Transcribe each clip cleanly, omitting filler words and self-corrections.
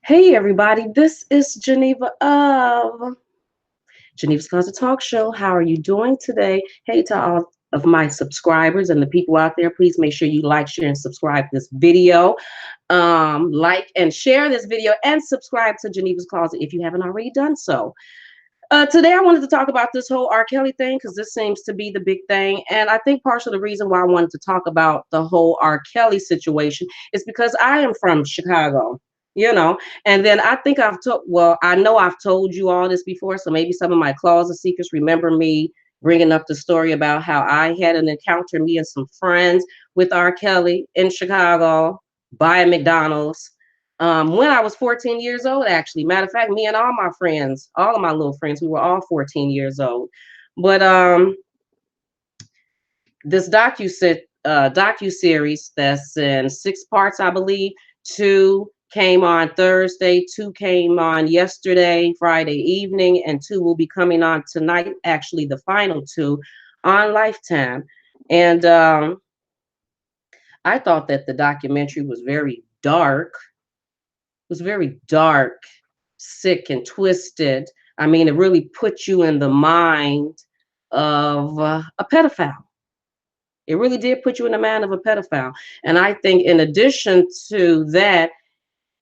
Hey everybody, this is Geneva of Geneva's Closet Talk Show. How are you doing today? Hey to all of my subscribers and the people out there, please make sure you like, share, and subscribe to this video. Like and share this video and subscribe to Geneva's Closet if you haven't already done so. Today I wanted to talk about this whole R. Kelly thing because this seems to be the big thing. And I think partially the reason why I wanted to talk about the whole R. Kelly situation is because I am from Chicago, you know, and then I think I know I've told you all this before. So maybe some of my closet seekers remember me bringing up the story about how I had an encounter, me and some friends with R. Kelly in Chicago by a McDonald's when I was 14 years old, actually. Matter of fact, me and all my friends, all of my little friends, we were all 14 years old. But this docu-series that's in 6 parts, I believe. Two came on Thursday, two came on yesterday, Friday evening, and two will be coming on tonight, actually the final two on Lifetime. And I thought that the documentary was very dark, sick, and twisted. I mean, it really put you in the mind of a pedophile. It really did put you in the mind of a pedophile. And I think, in addition to that,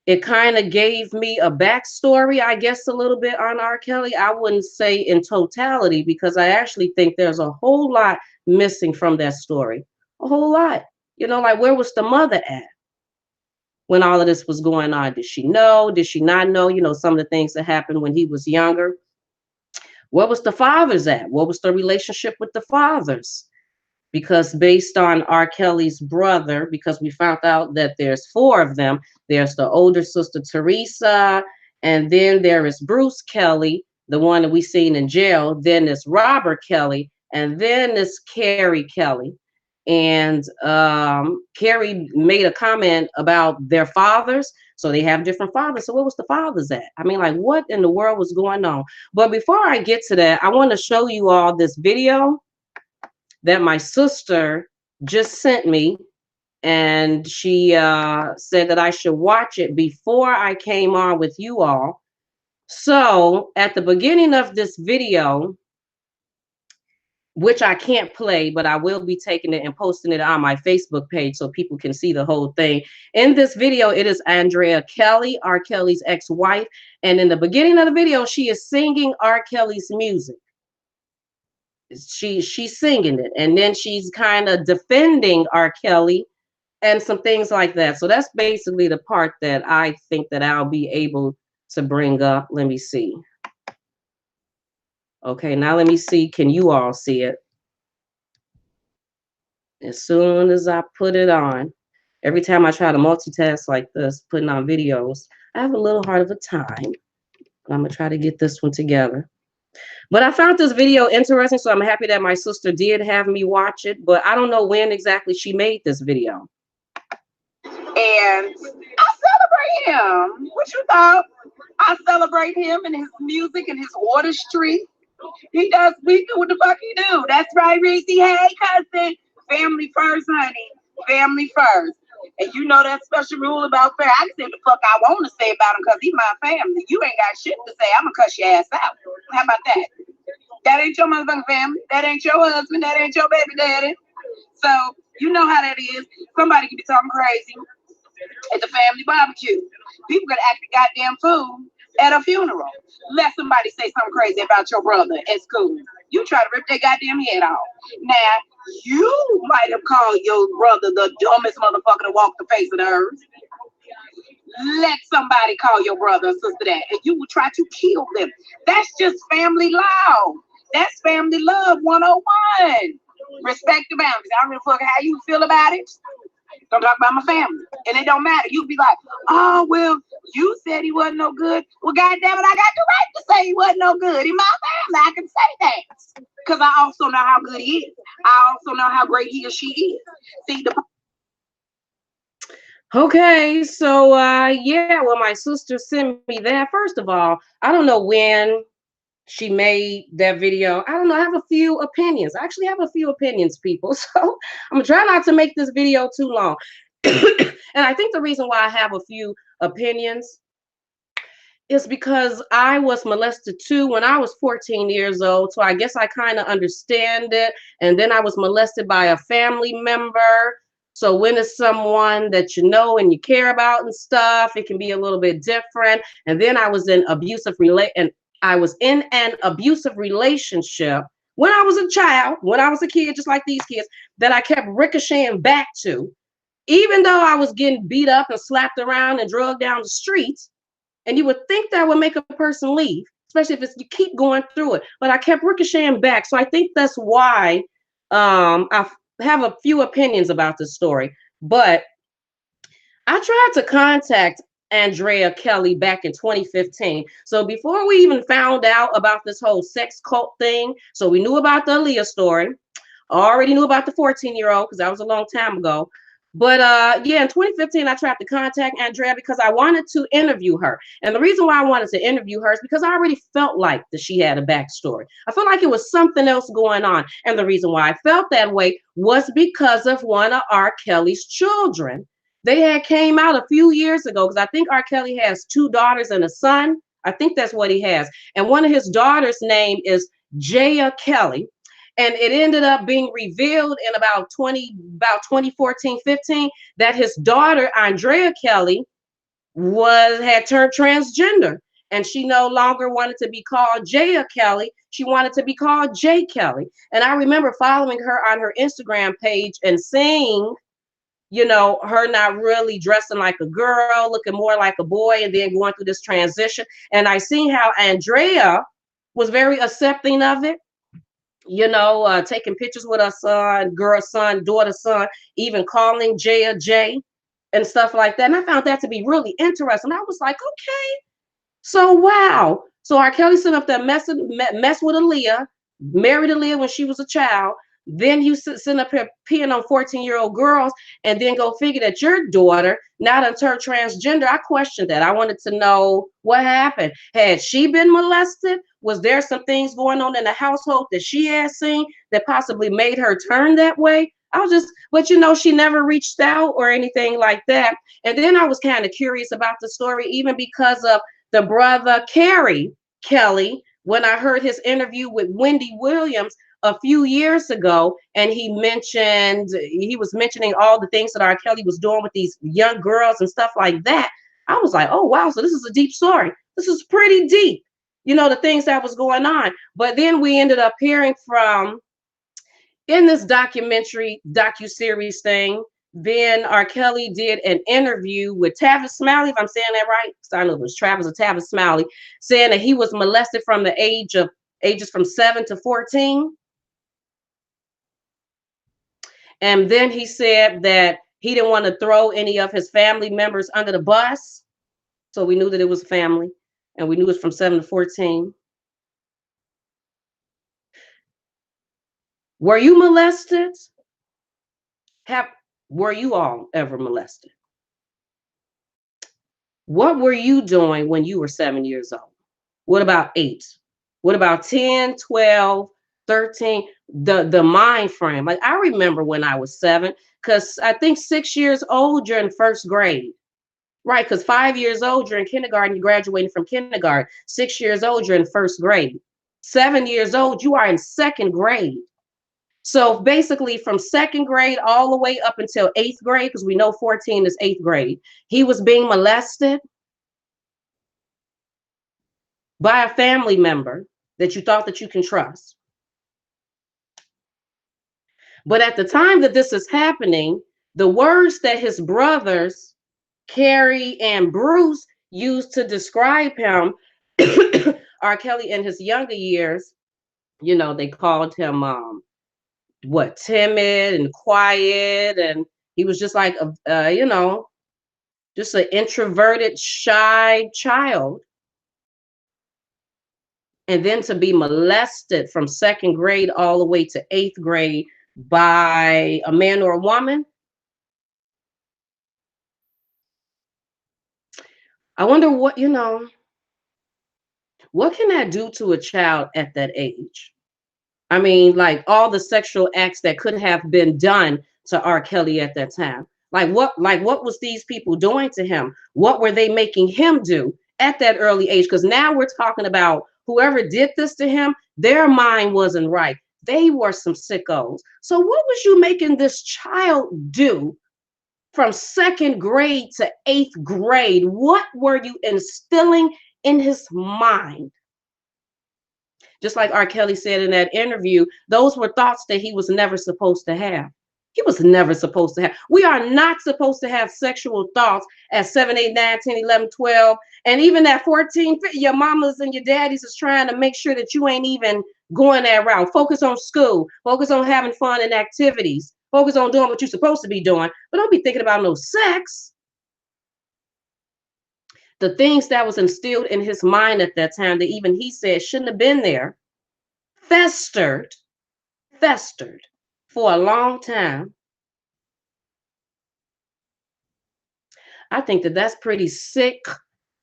it kind of gave me a backstory, I guess, a little bit on R. Kelly. I wouldn't say in totality, because I actually think there's a whole lot missing from that story. A whole lot. You know, like, where was the mother at when all of this was going on? Did she know? Did she not know? You know, some of the things that happened when he was younger. Where was the fathers at? What was the relationship with the fathers? Because based on R. Kelly's brother, because we found out that there's four of them. There's the older sister, Teresa, and then there is Bruce Kelly, the one that we seen in jail. Then there's Robert Kelly, and then there's Carrie Kelly. And Carrie made a comment about their fathers. So they have different fathers. So where was the fathers at? I mean, like, what in the world was going on? But before I get to that, I want to show you all this video that my sister just sent me. And she said that I should watch it before I came on with you all. So at the beginning of this video, which I can't play, but I will be taking it and posting it on my Facebook page so people can see the whole thing. In this video, it is Andrea Kelly, R. Kelly's ex-wife. And in the beginning of the video, she is singing R. Kelly's music. She's singing it. And then she's kind of defending R. Kelly and some things like that. So that's basically the part that I think that I'll be able to bring up. Let me see. Okay, now let me see. Can you all see it? As soon as I put it on, every time I try to multitask like this, putting on videos, I have a little hard of a time. I'm gonna try to get this one together. But I found this video interesting, so I'm happy that my sister did have me watch it, but I don't know when exactly she made this video. And I celebrate him. What you thought? I celebrate him and his music and his artistry. He does, we do what the fuck he do. That's right, Reese. Hey, cousin. Family first, honey. Family first. And you know that special rule about family. I can say what the fuck I want to say about him because he's my family. You ain't got shit to say. I'm going to cuss your ass out. How about that? That ain't your motherfucking family. That ain't your husband. That ain't your baby daddy. So, you know how that is. Somebody can be talking crazy at the family barbecue. People gonna act the goddamn fool at a funeral. Let somebody say something crazy about your brother at school. You try to rip their goddamn head off. Now, you might have called your brother the dumbest motherfucker to walk the face of the earth. Let somebody call your brother or sister that, and you will try to kill them. That's just family law. That's family love 101. Respect the boundaries. I don't give a fuck how you feel about it. Don't talk about my family. And it don't matter. You be like, oh, well, you said he wasn't no good. Well, goddamn it, I got the right to say he wasn't no good. In my family, I can say that. Because I also know how good he is. I also know how great he or she is. See, the Okay, so yeah, well, my sister sent me that. First of all, I don't know when she made that video. I don't know. I have a few opinions. I actually have a few opinions, people. So I'm gonna try not to make this video too long. And I think the reason why I have a few opinions is because I was molested too when I was 14 years old. So I guess I kind of understand it. And then I was molested by a family member. So when it's someone that you know and you care about and stuff, it can be a little bit different. And then I was in an abusive relationship when I was a child, when I was a kid, just like these kids, that I kept ricocheting back to, even though I was getting beat up and slapped around and drugged down the streets. And you would think that would make a person leave, especially if you keep going through it. But I kept ricocheting back. So I think that's why I have a few opinions about this story. But I tried to contact Andrea Kelly back in 2015. So before we even found out about this whole sex cult thing, so we knew about the Aaliyah story. Already knew about the 14-year-old because that was a long time ago. But yeah, in 2015, I tried to contact Andrea because I wanted to interview her. And the reason why I wanted to interview her is because I already felt like that she had a backstory. I felt like it was something else going on. And the reason why I felt that way was because of one of R. Kelly's children. They had came out a few years ago because I think R. Kelly has 2 daughters and a son. I think that's what he has. And one of his daughters' name is Jaya Kelly. And it ended up being revealed in about 2014, 15, that his daughter, Andrea Kelly, had turned transgender. And she no longer wanted to be called Jaya Kelly. She wanted to be called J. Kelly. And I remember following her on her Instagram page and seeing, her not really dressing like a girl, looking more like a boy, and then going through this transition. And I seen how Andrea was very accepting of it. Taking pictures with her son, daughter, son, even calling Jaya J and stuff like that. And I found that to be really interesting. I was like, okay, so wow. So R. Kelly sent up that mess with Aaliyah, married Aaliyah when she was a child. Then you send up here peeing on 14-year-old girls, and then go figure that your daughter now done turned transgender. I questioned that. I wanted to know what happened. Had she been molested? Was there some things going on in the household that she had seen that possibly made her turn that way? But she never reached out or anything like that. And then I was kind of curious about the story, even because of the brother Carrie Kelly, when I heard his interview with Wendy Williams a few years ago, and he was mentioning all the things that R. Kelly was doing with these young girls and stuff like that. I was like, oh wow, so this is a deep story. This is pretty deep, the things that was going on. But then we ended up hearing from, in this docuseries thing, then R. Kelly did an interview with Tavis Smiley, if I'm saying that right, because I know it was Travis or Tavis Smiley, saying that he was molested from the ages from 7 to 14. And then he said that he didn't want to throw any of his family members under the bus. So we knew that it was family, and we knew it was from 7 to 14. Were you molested? Were you all ever molested? What were you doing when you were 7 years old? What about 8? What about 10, 12, 13? The mind frame. Like, I remember when I was 7, because I think 6 years old, you're in first grade. Right, because 5 years old, you're in kindergarten, you graduated from kindergarten. 6 years old, you're in first grade. 7 years old, you are in second grade. So basically from second grade all the way up until 8th grade, because we know 14 is 8th grade, he was being molested by a family member that you thought that you can trust. But at the time that this is happening, the words that his brothers, Carrie and Bruce, used to describe him, R. Kelly in his younger years, they called him timid and quiet, and he was just like just an introverted, shy child. And then to be molested from second grade all the way to 8th grade by a man or a woman. I wonder what can that do to a child at that age? I mean, like all the sexual acts that could have been done to R. Kelly at that time. Like what was these people doing to him? What were they making him do at that early age? Because now we're talking about whoever did this to him, their mind wasn't right. They were some sickos. So what was you making this child do from second grade to eighth grade? What were you instilling in his mind? Just like R. Kelly said in that interview, those were thoughts that he was never supposed to have. He was never supposed to have. We are not supposed to have sexual thoughts at 7, 8, 9, 10, 11, 12, and even at 14. Your mamas and your daddies is trying to make sure that you ain't even going that route. Focus on school. Focus on having fun and activities. Focus on doing what you're supposed to be doing, but don't be thinking about no sex. The things that was instilled in his mind at that time that even he said shouldn't have been there, festered for a long time. I think that that's pretty sick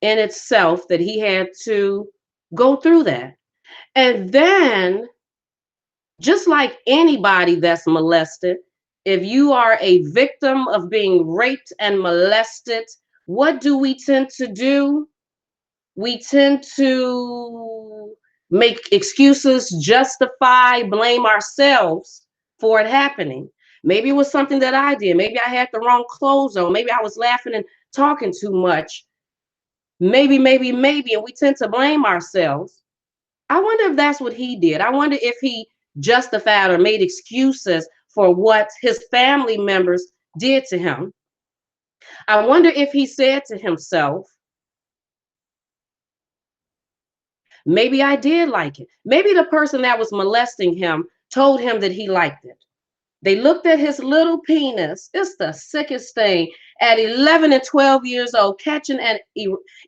in itself that he had to go through that. And then, just like anybody that's molested, if you are a victim of being raped and molested, what do we tend to do? We tend to make excuses, justify, blame ourselves for it happening. Maybe it was something that I did. Maybe I had the wrong clothes on. Maybe I was laughing and talking too much. Maybe, and we tend to blame ourselves. I wonder if that's what he did. I wonder if he justified or made excuses for what his family members did to him. I wonder if he said to himself, maybe I did like it. Maybe the person that was molesting him told him that he liked it. They looked at his little penis. It's the sickest thing. At 11 and 12 years old, catching an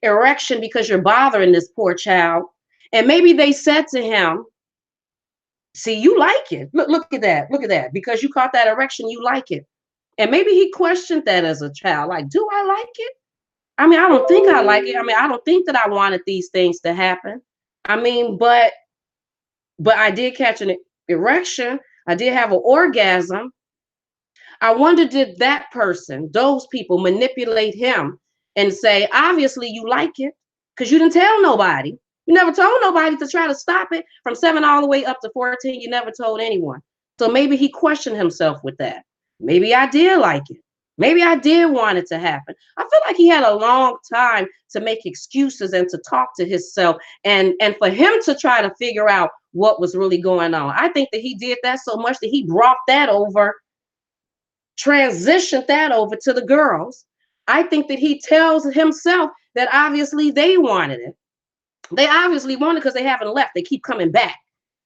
erection because you're bothering this poor child. And maybe they said to him, see, you like it. Look at that. Look at that. Because you caught that erection, you like it. And maybe he questioned that as a child. Like, do I like it? I mean, I don't think I like it. I mean, I don't think that I wanted these things to happen. I mean, but I did catch an erection. I did have an orgasm. I wonder, did that person, those people, manipulate him and say, obviously you like it because you didn't tell nobody. You never told nobody to try to stop it from 7 all the way up to 14. You never told anyone. So maybe he questioned himself with that. Maybe I did like it. Maybe I did want it to happen. I feel like he had a long time to make excuses and to talk to himself and for him to try to figure out what was really going on. I think that he did that so much that he brought that over, transitioned that over to the girls. I think that he tells himself that obviously they wanted it. They obviously want it because they haven't left. They keep coming back.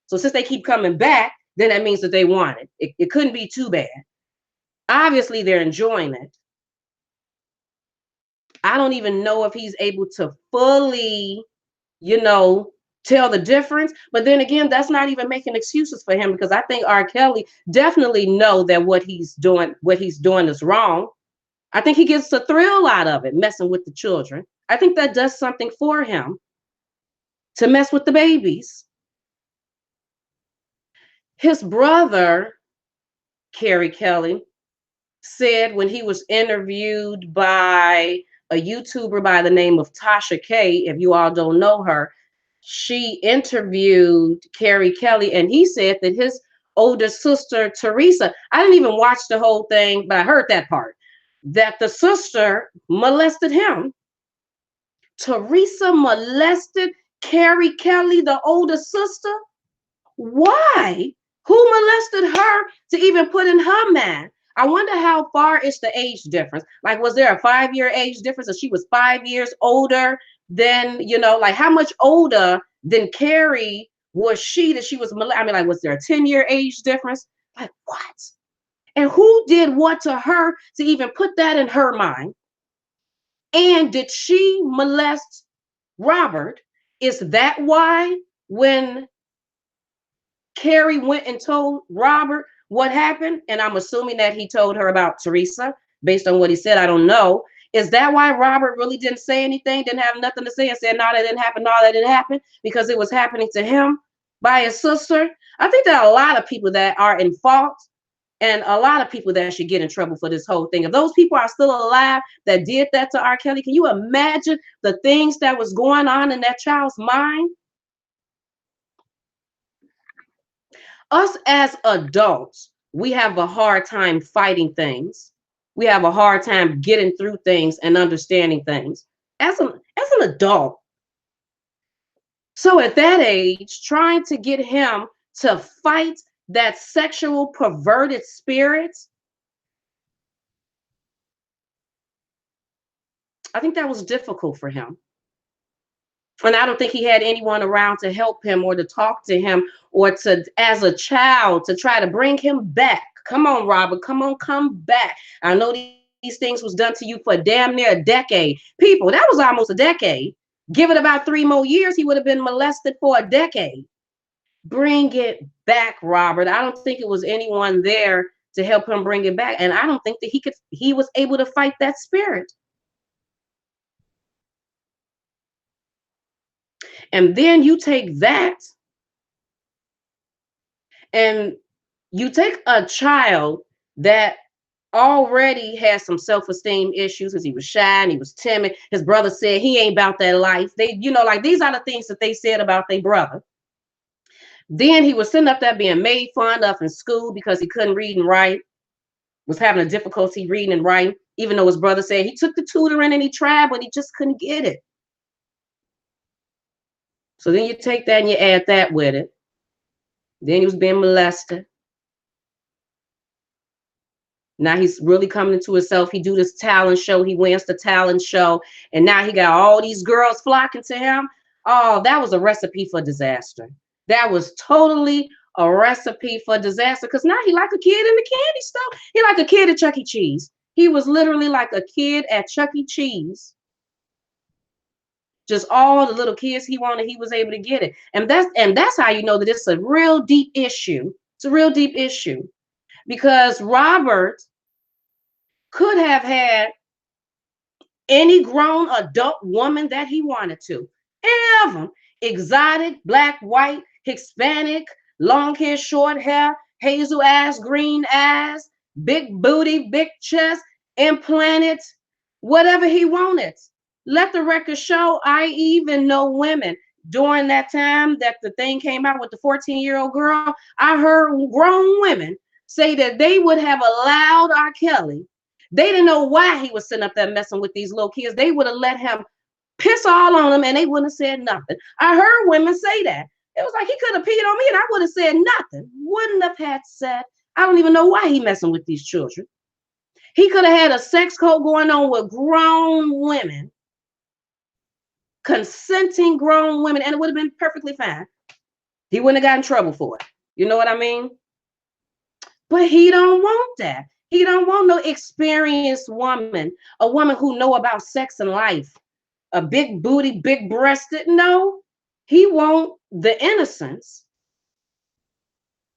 So since they keep coming back, then that means that they want it. It couldn't be too bad. Obviously, they're enjoying it. I don't even know if he's able to fully, tell the difference. But then again, that's not even making excuses for him because I think R. Kelly definitely know that what he's doing is wrong. I think he gets a thrill out of it, messing with the children. I think that does something for him to mess with the babies. His brother, Kerry Kelly, said when he was interviewed by a YouTuber by the name of Tasha K, if you all don't know her, she interviewed Kerry Kelly, and he said that his older sister, Teresa, I didn't even watch the whole thing, but I heard that part, that the sister molested him. Teresa molested Kerry Kelly, the older sister? Why? Who molested her to even put in her mind? I wonder how far is the age difference. Like, was there a 5-year age difference? If she was 5 years older than, like how much older than Carrie was she that she was molested? I mean, like, was there a 10-year age difference? Like, what? And who did what to her to even put that in her mind? And did she molest Robert? Is that why when Carrie went and told Robert what happened, and I'm assuming that he told her about Teresa based on what he said. I don't know. Is that why Robert really didn't say anything, didn't have nothing to say, and said, no, that didn't happen, no, that didn't happen, because it was happening to him by his sister? I think there are a lot of people that are in fault And a lot of people that should get in trouble for this whole thing. If those people are still alive that did that to R. Kelly, can you imagine the things that was going on in that child's mind? Us as adults, we have a hard time fighting things. We have a hard time getting through things and understanding things as an adult. So at that age, trying to get him to fight that sexual perverted spirit, I think that was difficult for him. And I don't think he had anyone around to help him or to talk to him or to, as a child, to try to bring him back. Come on, Robert, come on, come back. I know these things was done to you for damn near a decade. People, that was almost a decade. Give it about 3 more years, he would have been molested for a decade. Bring it back, Robert. I don't think it was anyone there to help him bring it back. And I don't think that he was able to fight that spirit. And then you take that and you take a child that already has some self-esteem issues because he was shy and he was timid. His brother said he ain't about that life. They, like these are the things that they said about their brother. Then he was sitting up there being made fun of in school because he couldn't read and write, was having a difficulty reading and writing, even though his brother said he took the tutoring and he tried, but he just couldn't get it. So then you take that and you add that with it. Then he was being molested. Now he's really coming into himself. He do this talent show. He wins the talent show. And now he got all these girls flocking to him. Oh, that was a recipe for disaster. That was totally a recipe for disaster because now he like a kid in the candy store. He like a kid at Chuck E. Cheese. He was literally like a kid at Chuck E. Cheese. Just all the little kids he wanted, he was able to get it. And that's how you know that it's a real deep issue. It's a real deep issue. Because Robert could have had any grown adult woman that he wanted to. Any of them. Exotic, black, white, Hispanic, long hair, short hair, hazel eyes, green eyes, big booty, big chest, implanted, whatever he wanted. Let the record show, I even know women during that time that the thing came out with the 14-year-old girl. I heard grown women say that they would have allowed R. Kelly. They didn't know why he was sitting up there messing with these little kids. They would have let him piss all on them and they wouldn't have said nothing. I heard women say that. It was like he could have peed on me and I would have said nothing. Wouldn't have had said. I don't even know why he messing with these children. He could have had a sex code going on with grown women, consenting grown women, and it would have been perfectly fine. He wouldn't have gotten in trouble for it. You know what I mean? But he don't want that. He don't want no experienced woman, a woman who know about sex and life, a big booty, big breasted. No, he want the innocence.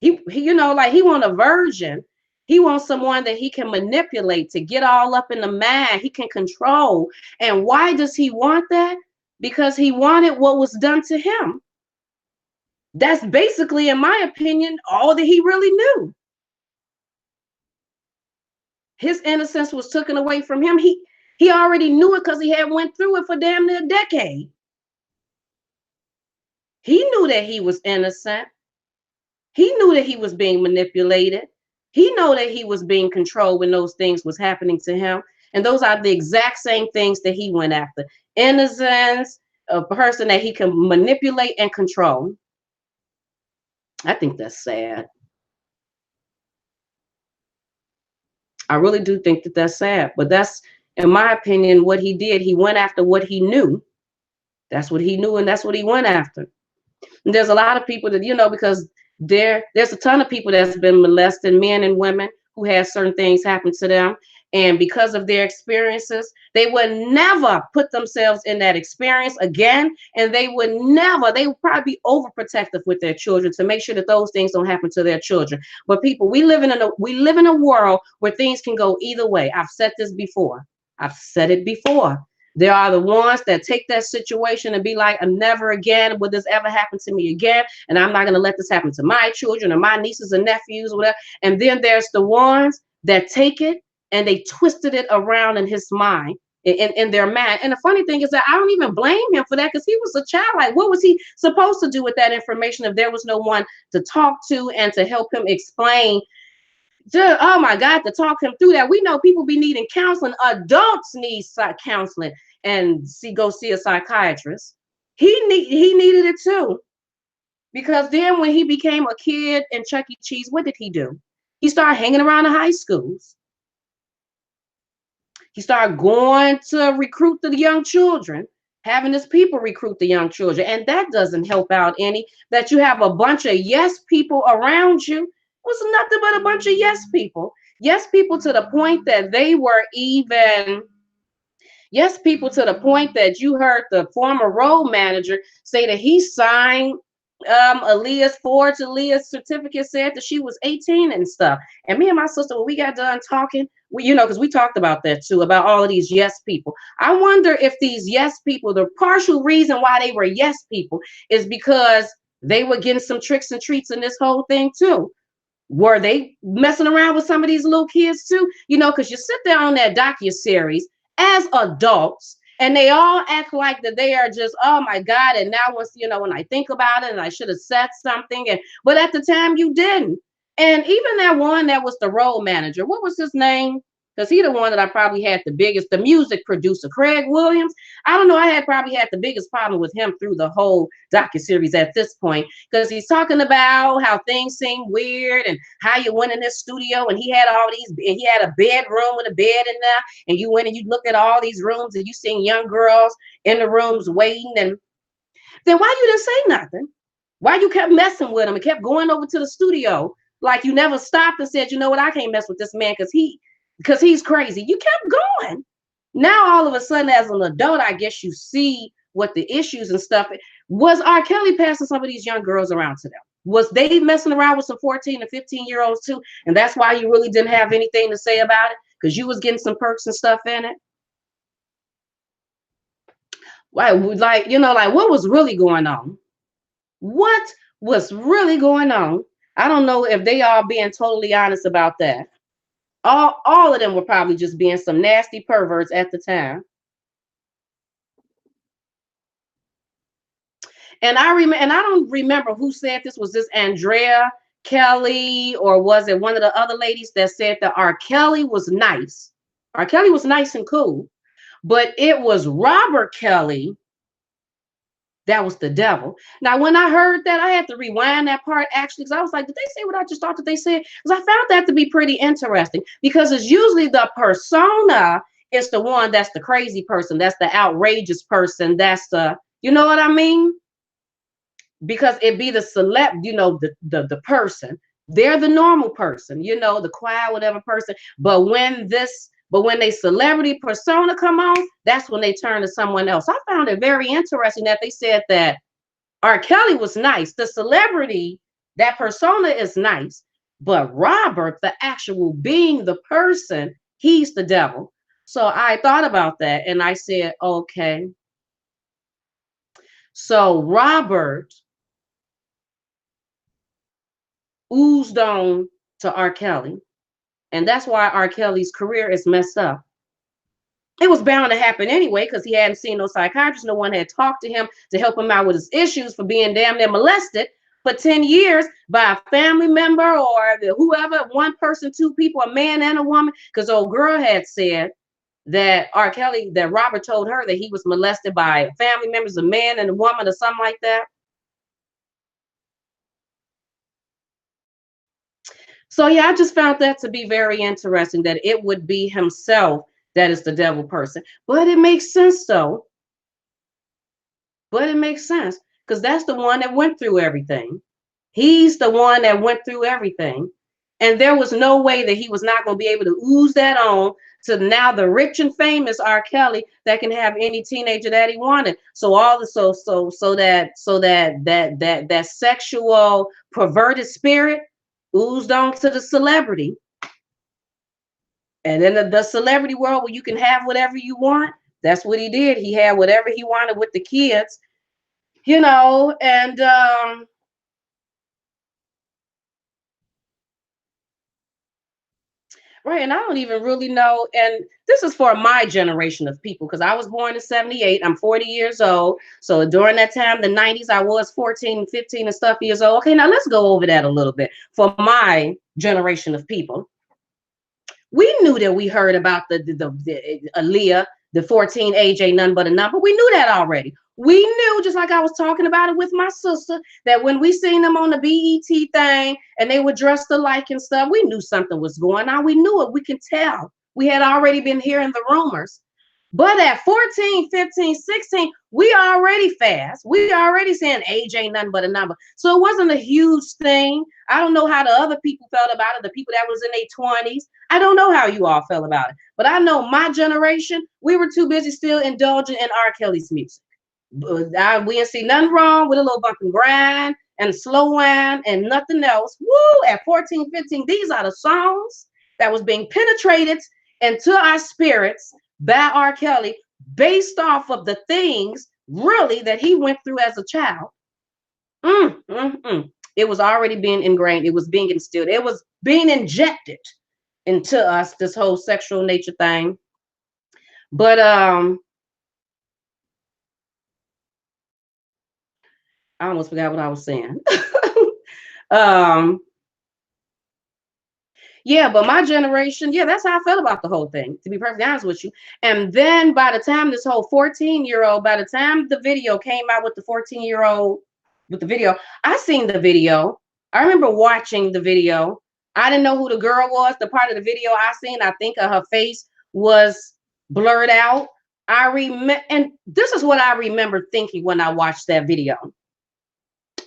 He like he want a virgin. He wants someone that he can manipulate to get all up in the mind. He can control. And why does he want that? Because he wanted what was done to him. That's basically, in my opinion, all that he really knew. His innocence was taken away from him. He already knew it because he had went through it for damn near a decade. He knew that he was innocent. He knew that he was being manipulated. He knew that he was being controlled when those things was happening to him. And those are the exact same things that he went after. Innocence, a person that he can manipulate and control. I think that's sad. I really do think that that's sad. But that's, in my opinion, what he did. He went after what he knew. That's what he knew, and that's what he went after. And there's a lot of people that, because there's a ton of people that's been molested, men and women who had certain things happen to them. And because of their experiences, they would never put themselves in that experience again. And they would probably be overprotective with their children to make sure that those things don't happen to their children. But people, we live in a world where things can go either way. I've said this before. I've said it before. There are the ones that take that situation and be like, never again will this ever happen to me again. And I'm not going to let this happen to my children or my nieces and nephews or whatever. And then there's the ones that take it and they twisted it around in his mind, in their mind. And the funny thing is that I don't even blame him for that, because he was a child. Like, what was he supposed to do with that information if there was no one to talk to and to help him explain? Just, oh my God, to talk him through that. We know people be needing counseling. Adults need counseling and go see a psychiatrist. He needed it too. Because then when he became a kid in Chuck E. Cheese, what did he do? He started hanging around the high schools. He started going to recruit the young children, having his people recruit the young children. And that doesn't help out any, that you have a bunch of yes people around you. It was nothing but a bunch of yes people. Yes people to the point that they were even, yes people to the point that you heard the former road manager say that he signed Aaliyah's forged Aaliyah's certificate, said that she was 18 and stuff. And me and my sister, when we got done talking, because we talked about that too, about all of these yes people. I wonder if these yes people, the partial reason why they were yes people is because they were getting some tricks and treats in this whole thing too. Were they messing around with some of these little kids too? Because you sit there on that docuseries as adults, and they all act like that they are just, oh my God. And now when I think about it, and I should have said something, but at the time you didn't. And even that one that was the road manager, what was his name? Because he the one that I probably had the music producer, Craig Williams. I don't know, I had probably had the biggest problem with him through the whole docuseries at this point, because he's talking about how things seem weird and how you went in this studio and he had a bedroom with a bed in there, and you went and you looked at all these rooms and you seen young girls in the rooms waiting. And then why you didn't say nothing? Why you kept messing with him and kept going over to the studio? Like, you never stopped and said, you know what, I can't mess with this man because he's crazy. You kept going. Now all of a sudden, as an adult, I guess you see what the issues and stuff. Was R. Kelly passing some of these young girls around to them? Was they messing around with some 14 and 15-year-olds too? And that's why you really didn't have anything to say about it, because you was getting some perks and stuff in it. Like, what was really going on? What was really going on? I don't know if they are being totally honest about that. All of them were probably just being some nasty perverts at the time. And I don't remember who said this. Was this Andrea Kelly, or was it one of the other ladies that said that R. Kelly was nice? R. Kelly was nice and cool, but it was Robert Kelly that was the devil. Now, when I heard that, I had to rewind that part actually, because I was like, did they say what I just thought that they said? Because I found that to be pretty interesting, because it's usually the persona is the one that's the crazy person, that's the outrageous person, that's the, you know what I mean? Because it be the celeb, the person. They're the normal person, the quiet, whatever person. But when they celebrity persona come on, that's when they turn to someone else. I found it very interesting that they said that R. Kelly was nice. The celebrity, that persona is nice. But Robert, the actual being, the person, he's the devil. So I thought about that and I said, okay. So Robert oozed on to R. Kelly. And that's why R. Kelly's career is messed up. It was bound to happen anyway, because he hadn't seen no psychiatrist. No one had talked to him to help him out with his issues for being damn near molested for 10 years by a family member or whoever, one person, two people, a man and a woman. Because old girl had said that that Robert told her that he was molested by family members, a man and a woman, or something like that. So yeah, I just found that to be very interesting, that it would be himself that is the devil person. But it makes sense though. But it makes sense, because that's the one that went through everything. He's the one that went through everything. And there was no way that he was not going to be able to ooze that on to now the rich and famous R. Kelly that can have any teenager that he wanted. So all the that sexual perverted spirit oozed on to the celebrity. And in the celebrity world where you can have whatever you want, That's what he did. He had whatever he wanted with the kids, and right. And I don't even really know. And this is for my generation of people because I was born in 78. I'm 40 years old. So during that time, the 90s, I was 14, 15 and stuff years old. Okay, now let's go over that a little bit. For my generation of people, we knew that we heard about the Aaliyah, the 14 age ain't nothing but a number. We knew that already. We knew, just like I was talking about it with my sister, that when we seen them on the BET thing and they were dressed alike and stuff, we knew something was going on. We knew it. We can tell. We had already been hearing the rumors. But at 14, 15, 16, we already fast. We already saying age ain't nothing but a number. So it wasn't a huge thing. I don't know how the other people felt about it, the people that was in their 20s. I don't know how you all felt about it. But I know my generation, we were too busy still indulging in R. Kelly's music. We didn't see nothing wrong with a little bump and grind and slow wine and nothing else. Woo, at 14, 15, these are the songs that was being penetrated into our spirits by R. Kelly based off of the things really that he went through as a child. It was already being ingrained. It was being instilled. It was being injected into us, this whole sexual nature thing. But I almost forgot what I was saying. um Yeah, but my generation, yeah, that's how I felt about the whole thing, to be perfectly honest with you. And then by the time this whole 14-year-old, by the time the video came out with the 14-year-old with the video, I seen the video. I remember watching the video. I didn't know who the girl was. The part of the video I seen, I think her face was blurred out. I remember, and this is what I remember thinking when I watched that video.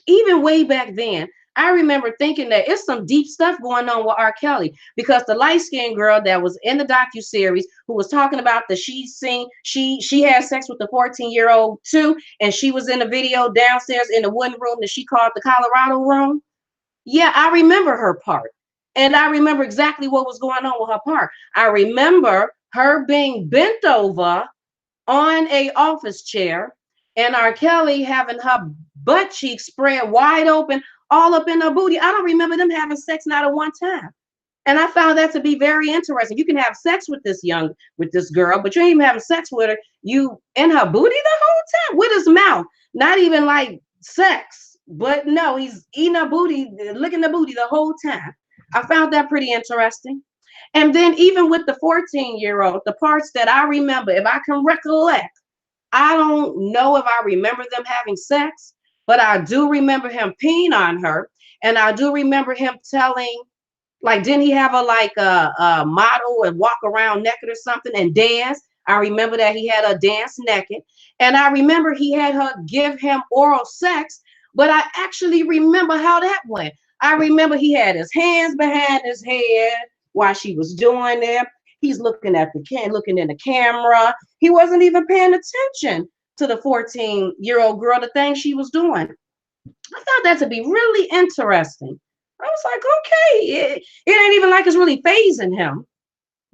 Even way back then, I remember thinking that it's some deep stuff going on with R. Kelly because the light-skinned girl that was in the docuseries who was talking about that she had sex with the 14-year-old too, and she was in the video downstairs in the wooden room that she called the Colorado room. Yeah, I remember her part. And I remember exactly what was going on with her part. I remember her being bent over on a office chair and R. Kelly having her butt cheeks spread wide open, all up in her booty. I don't remember them having sex not at one time. And I found that to be very interesting. You can have sex with this girl, but you ain't even having sex with her. You in her booty the whole time with his mouth. Not even like sex, but no, he's eating her booty, licking the booty the whole time. I found that pretty interesting. And then even with the 14-year-old, the parts that I remember, if I can recollect, I don't know if I remember them having sex, but I do remember him peeing on her. And I do remember him telling, like, didn't he have a model and walk around naked or something and dance? I remember that he had her dance naked. And I remember he had her give him oral sex, but I actually remember how that went. I remember he had his hands behind his head while she was doing it. He's looking at looking in the camera. He wasn't even paying attention to the 14-year-old girl, the thing she was doing. I found that to be really interesting. I was like, okay, it ain't even like it's really phasing him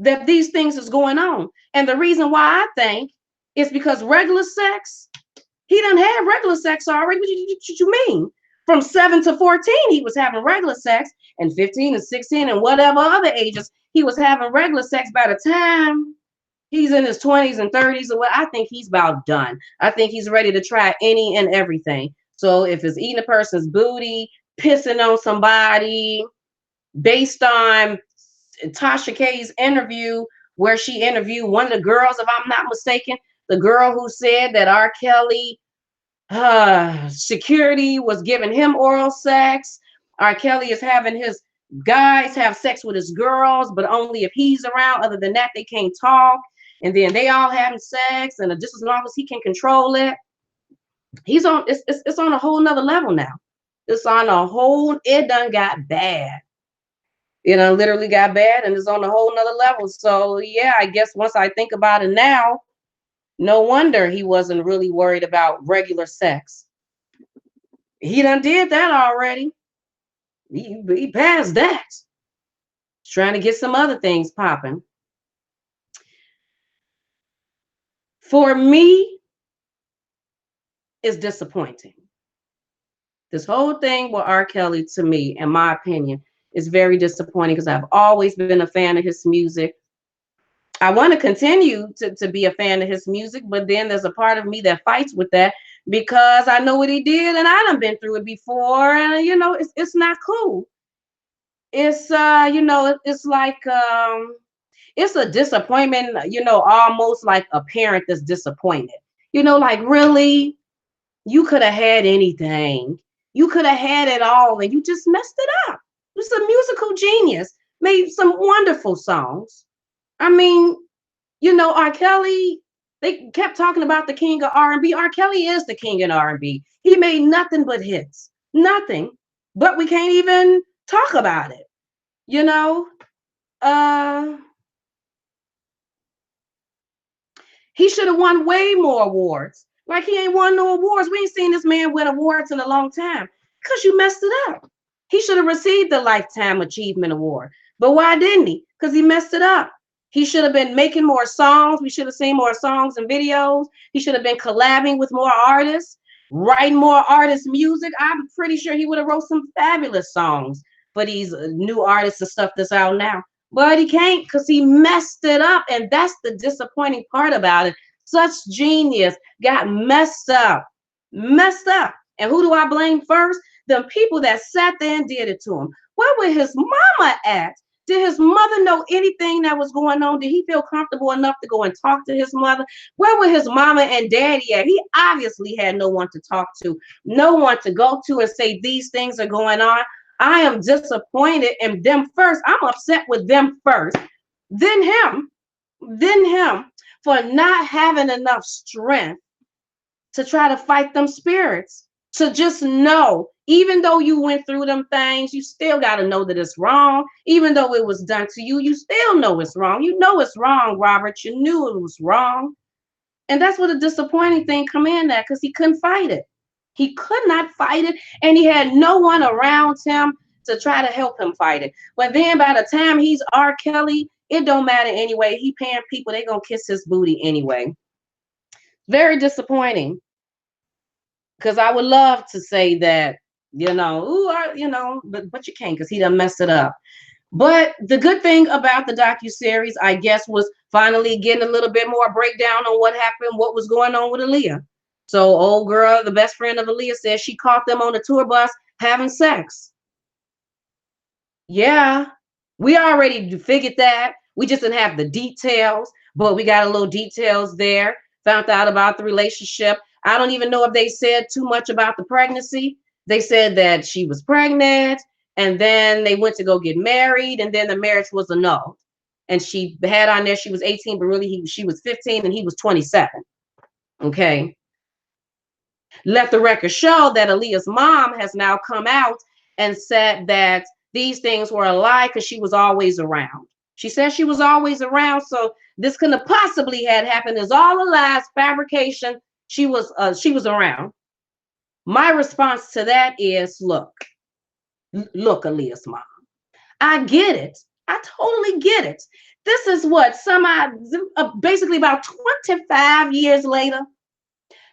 that these things is going on. And the reason why I think is because regular sex, he done had regular sex already. What you mean? From 7 to 14, he was having regular sex, and 15 and 16 and whatever other ages, he was having regular sex. By the time he's in his 20s and 30s or what, I think he's about done. I think he's ready to try any and everything. So if it's eating a person's booty, pissing on somebody, based on Tasha K's interview, where she interviewed one of the girls, if I'm not mistaken, the girl who said that R. Kelly security was giving him oral sex. R. Kelly is having his guys have sex with his girls, but only if he's around. Other than that, they can't talk. And then they all having sex, and just as long as he can control it, he's on. It's on a whole nother level now. It's on a whole. It done got bad. It done literally got bad, and it's on a whole nother level. So yeah, I guess once I think about it now, no wonder he wasn't really worried about regular sex. He done did that already. He passed that. He's trying to get some other things popping. For me, it's disappointing. This whole thing with R. Kelly, to me, in my opinion, is very disappointing because I've always been a fan of his music. I want to continue to be a fan of his music, but then there's a part of me that fights with that because I know what he did and I done been through it before, and it's not cool. It's it's like it's a disappointment, almost like a parent that's disappointed. Like, really, you could have had anything. You could have had it all and you just messed it up. You're a musical genius, made some wonderful songs. I mean, R. Kelly, they kept talking about the king of R&B. R. Kelly is the king in R&B. He made nothing but hits. Nothing. But we can't even talk about it. You know? Uh he should have won way more awards. Like, he ain't won no awards. We ain't seen this man win awards in a long time. Because you messed it up. He should have received the Lifetime Achievement Award. But why didn't he? Because he messed it up. He should have been making more songs. We should have seen more songs and videos. He should have been collabing with more artists, writing more artists' music. I'm pretty sure he would have wrote some fabulous songs for these new artists and stuff that's out now. But he can't because he messed it up. And that's the disappointing part about it. Such genius got messed up. Messed up. And who do I blame first? The people that sat there and did it to him. Where would his mama at? Did his mother know anything that was going on? Did he feel comfortable enough to go and talk to his mother? Where were his mama and daddy at? He obviously had no one to talk to, no one to go to and say these things are going on. I am disappointed in them first. I'm upset with them first. Then him for not having enough strength to try to fight them spirits. To just know, even though you went through them things, you still got to know that it's wrong. Even though it was done to you, you still know it's wrong. You know it's wrong, Robert. You knew it was wrong. And that's what a disappointing thing come in at, because he couldn't fight it. He could not fight it, and he had no one around him to try to help him fight it. But then by the time he's R. Kelly, it don't matter anyway. He paying people, they gonna kiss his booty anyway. Very disappointing. Because I would love to say that, but you can't because he done messed it up. But the good thing about the docuseries, I guess, was finally getting a little bit more breakdown on what happened, what was going on with Aaliyah. So old girl, the best friend of Aaliyah, said she caught them on the tour bus having sex. Yeah, we already figured that. We just didn't have the details, but we got a little details there. Found out about the relationship. I don't even know if they said too much about the pregnancy. They said that she was pregnant, and then they went to go get married, and then the marriage was annulled. And she had on there she was 18, but really she was 15 and he was 27. Okay. Let the record show that Aaliyah's mom has now come out and said that these things were a lie because she was always around. She said she was always around, so this couldn't have possibly had happened. It's all a lie, fabrication. She was around. My response to that is, look, Aaliyah's mom. I get it. I totally get it. This is what basically about 25 years later.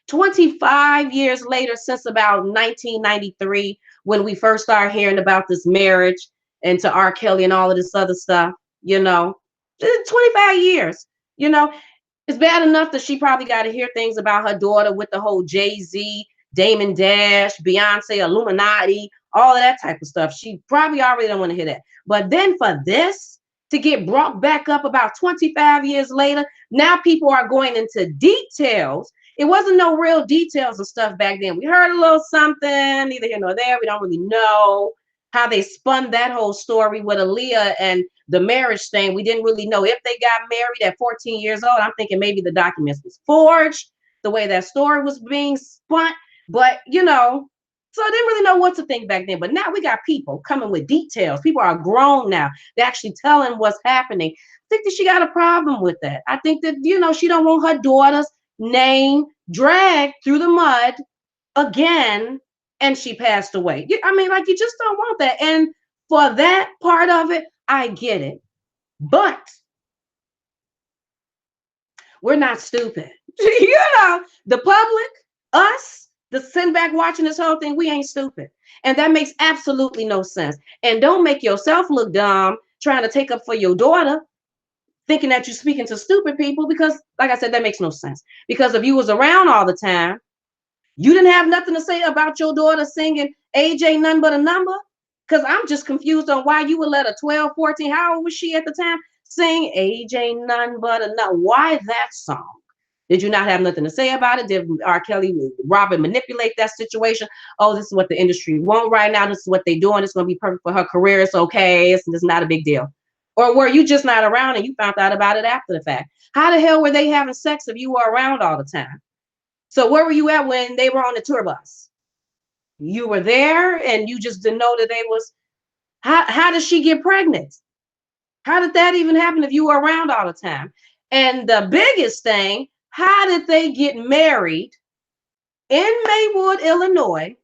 25 years later, since about 1993, when we first started hearing about this marriage and to R. Kelly and all of this other stuff, 25 years, it's bad enough that she probably got to hear things about her daughter with the whole Jay-Z, Damon Dash, Beyonce, Illuminati, all of that type of stuff. She probably already don't want to hear that. But then for this to get brought back up about 25 years later, now people are going into details. It wasn't no real details and stuff back then. We heard a little something, neither here nor there. We don't really know how they spun that whole story with Aaliyah and the marriage thing. We didn't really know if they got married at 14 years old. I'm thinking maybe the documents was forged, the way that story was being spun. But, so I didn't really know what to think back then. But now we got people coming with details. People are grown now. They're actually telling what's happening. I think that she got a problem with that. I think that, she don't want her daughter's name dragged through the mud again, and she passed away. I mean, like, you just don't want that. And for that part of it, I get it. But we're not stupid. You know, the public, us, the sitting back watching this whole thing, we ain't stupid. And that makes absolutely no sense. And don't make yourself look dumb trying to take up for your daughter, thinking that you're speaking to stupid people, because like I said, that makes no sense. Because if you was around all the time, you didn't have nothing to say about your daughter singing age ain't nothing but a number. Because I'm just confused on why you would let a 12, 14, how old was she at the time, sing age ain't nothing but a number. Why that song? Did you not have nothing to say about it? Did R. Kelly, Robert manipulate that situation? Oh, this is what the industry want right now. This is what they're doing. It's going to be perfect for her career. It's okay. It's not a big deal. Or were you just not around and you found out about it after the fact? How the hell were they having sex if you were around all the time? So where were you at when they were on the tour bus? You were there and you just didn't know that they was. How did she get pregnant? How did that even happen if you were around all the time? And the biggest thing, how did they get married in Maywood, Illinois,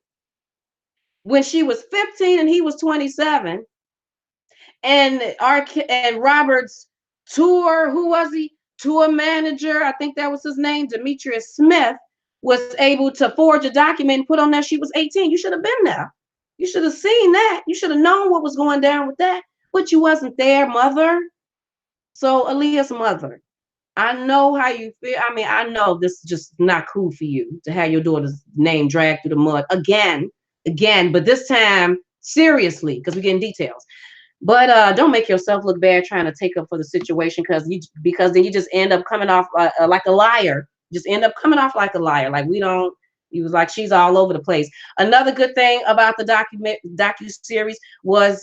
when she was 15 and he was 27? And Robert's tour, who was he? Tour manager, I think that was his name, Demetrius Smith, was able to forge a document and put on that she was 18. You should have been there. You should have seen that. You should have known what was going down with that, but you wasn't there, mother. So Aaliyah's mother, I know how you feel. I mean, I know this is just not cool for you to have your daughter's name dragged through the mud again, but this time seriously, because we're getting details. But don't make yourself look bad trying to take up for the situation, because then you just end up coming off like a liar. Just end up coming off like a liar. Like we don't. You was like she's all over the place. Another good thing about the docu-series was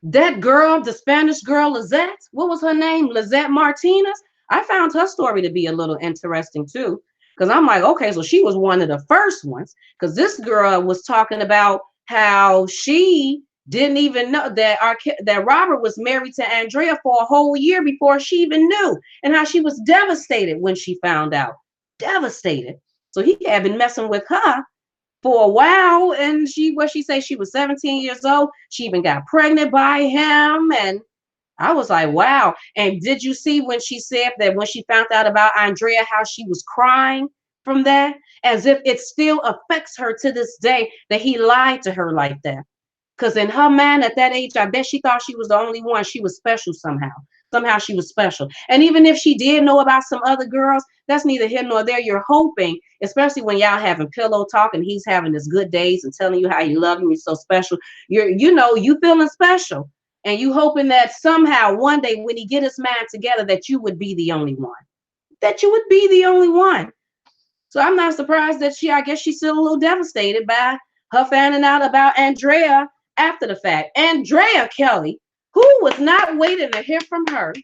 that girl, the Spanish girl, Lisette. What was her name? Lisette Martinez. I found her story to be a little interesting too, because I'm like, okay, so she was one of the first ones. Because this girl was talking about how she didn't even know that Robert was married to Andrea for a whole year before she even knew, and how she was devastated when she found out. Devastated. So he had been messing with her for a while, and she say she was 17 years old. She even got pregnant by him, and I was like, wow. And did you see when she said that when she found out about Andrea, how she was crying from that, as if it still affects her to this day that he lied to her like that? Because in her mind at that age, I bet she thought she was the only one. She was special somehow. Somehow she was special. And even if she did know about some other girls, that's neither here nor there. You're hoping, especially when y'all having pillow talk and he's having his good days and telling you how you love him, you're so special. You feeling special. And you hoping that somehow one day when he get his mind together that you would be the only one. That you would be the only one. So I'm not surprised that I guess she's still a little devastated by her finding out about Andrea after the fact. Andrea Kelly, who was not waiting to hear from her.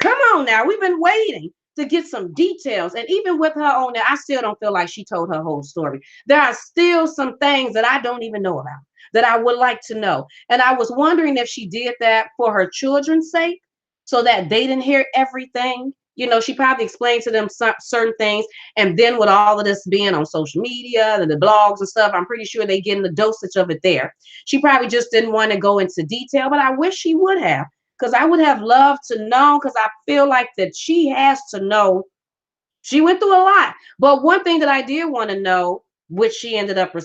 Come on now, we've been waiting to get some details. And even with her on there, I still don't feel like she told her whole story. There are still some things that I don't even know about that I would like to know. And I was wondering if she did that for her children's sake, so that they didn't hear everything. She probably explained to them certain things. And then with all of this being on social media and the blogs and stuff, I'm pretty sure they getting the dosage of it there. She probably just didn't want to go into detail, but I wish she would have, because I would have loved to know, because I feel like that she has to know. She went through a lot. But one thing that I did want to know, which she ended up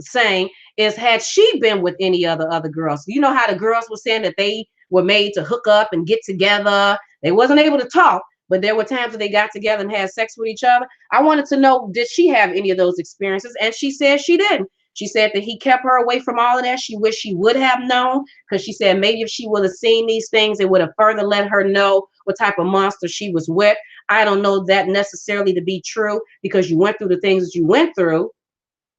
saying, is had she been with any other girls? You know how the girls were saying that they were made to hook up and get together. They wasn't able to talk, but there were times that they got together and had sex with each other. I wanted to know, did she have any of those experiences? And she said she didn't. She said that he kept her away from all of that. She wished she would have known, because she said maybe if she would have seen these things, it would have further let her know what type of monster she was with. I don't know that necessarily to be true, because you went through the things that you went through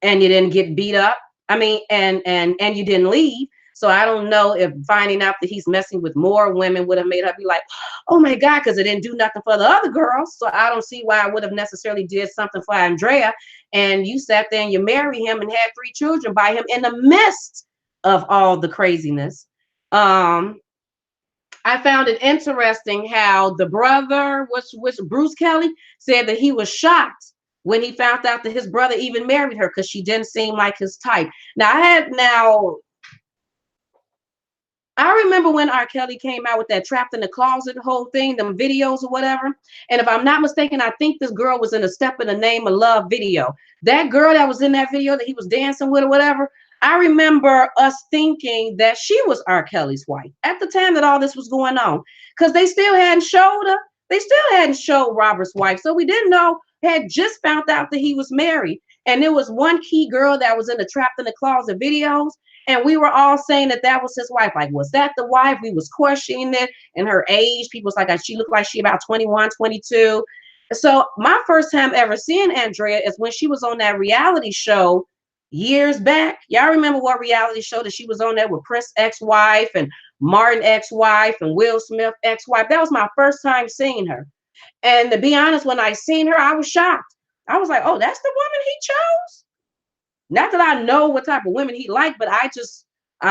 and you didn't get beat up. I mean, and you didn't leave. So I don't know if finding out that he's messing with more women would have made her be like, oh my God, because it didn't do nothing for the other girls. So I don't see why I would have necessarily did something for Andrea. And you sat there and you married him and had 3 children by him in the midst of all the craziness. I found it interesting how the brother, which Bruce Kelly, said that he was shocked when he found out that his brother even married her, because she didn't seem like his type. Now, I remember when R. Kelly came out with that Trapped in the Closet whole thing, them videos or whatever. And if I'm not mistaken, I think this girl was in a Step in the Name of Love video. That girl that was in that video that he was dancing with or whatever, I remember us thinking that she was R. Kelly's wife at the time that all this was going on. Because they still hadn't showed her. They still hadn't showed Robert's wife. So we didn't know, had just found out that he was married. And there was one key girl that was in the Trapped in the Closet videos. And we were all saying that that was his wife. Like, was that the wife? We was questioning it and her age. People was like, she looked like she about 21, 22. So my first time ever seeing Andrea is when she was on that reality show years back. Y'all remember what reality show that she was on there with Prince ex-wife and Martin ex-wife and Will Smith ex-wife? That was my first time seeing her. And to be honest, when I seen her, I was shocked. I was like, oh, that's the woman he chose? Not that I know what type of women he liked, but I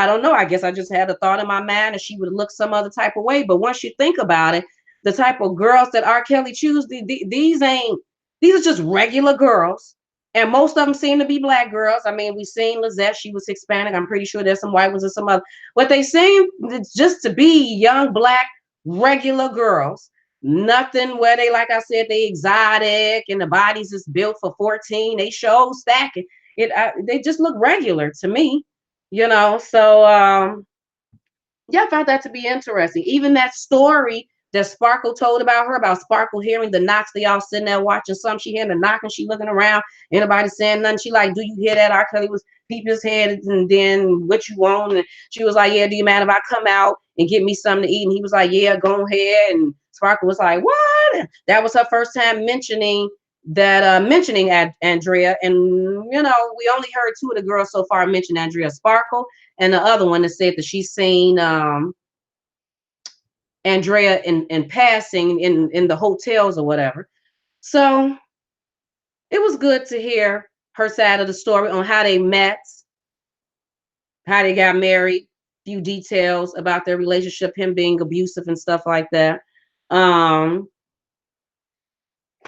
don't know. I guess I just had a thought in my mind and she would look some other type of way. But once you think about it, the type of girls that R. Kelly choose, these are just regular girls. And most of them seem to be black girls. I mean, we seen Lisette, she was Hispanic. I'm pretty sure there's some white ones and some other. But they seem just to be young, black, regular girls. Nothing where they, like I said, they exotic and the bodies is built for 14. They show stacking. They just look regular to me, so yeah, I found that to be interesting. Even that story that Sparkle told about her, about Sparkle hearing the knocks. They all sitting there watching some. She hearing the knock and she looking around. Anybody saying nothing. She like, do you hear that? R. Kelly was peeping his head and then what you want? And she was like, yeah, do you mind if I come out and get me something to eat? And he was like, yeah, go ahead. And Sparkle was like, what? And that was her first time mentioning Andrea. And we only heard two of the girls so far mention Andrea, Sparkle and the other one that said that she's seen Andrea in passing in the hotels or whatever. So it was good to hear her side of the story on how they met, how they got married, few details about their relationship, him being abusive and stuff like that.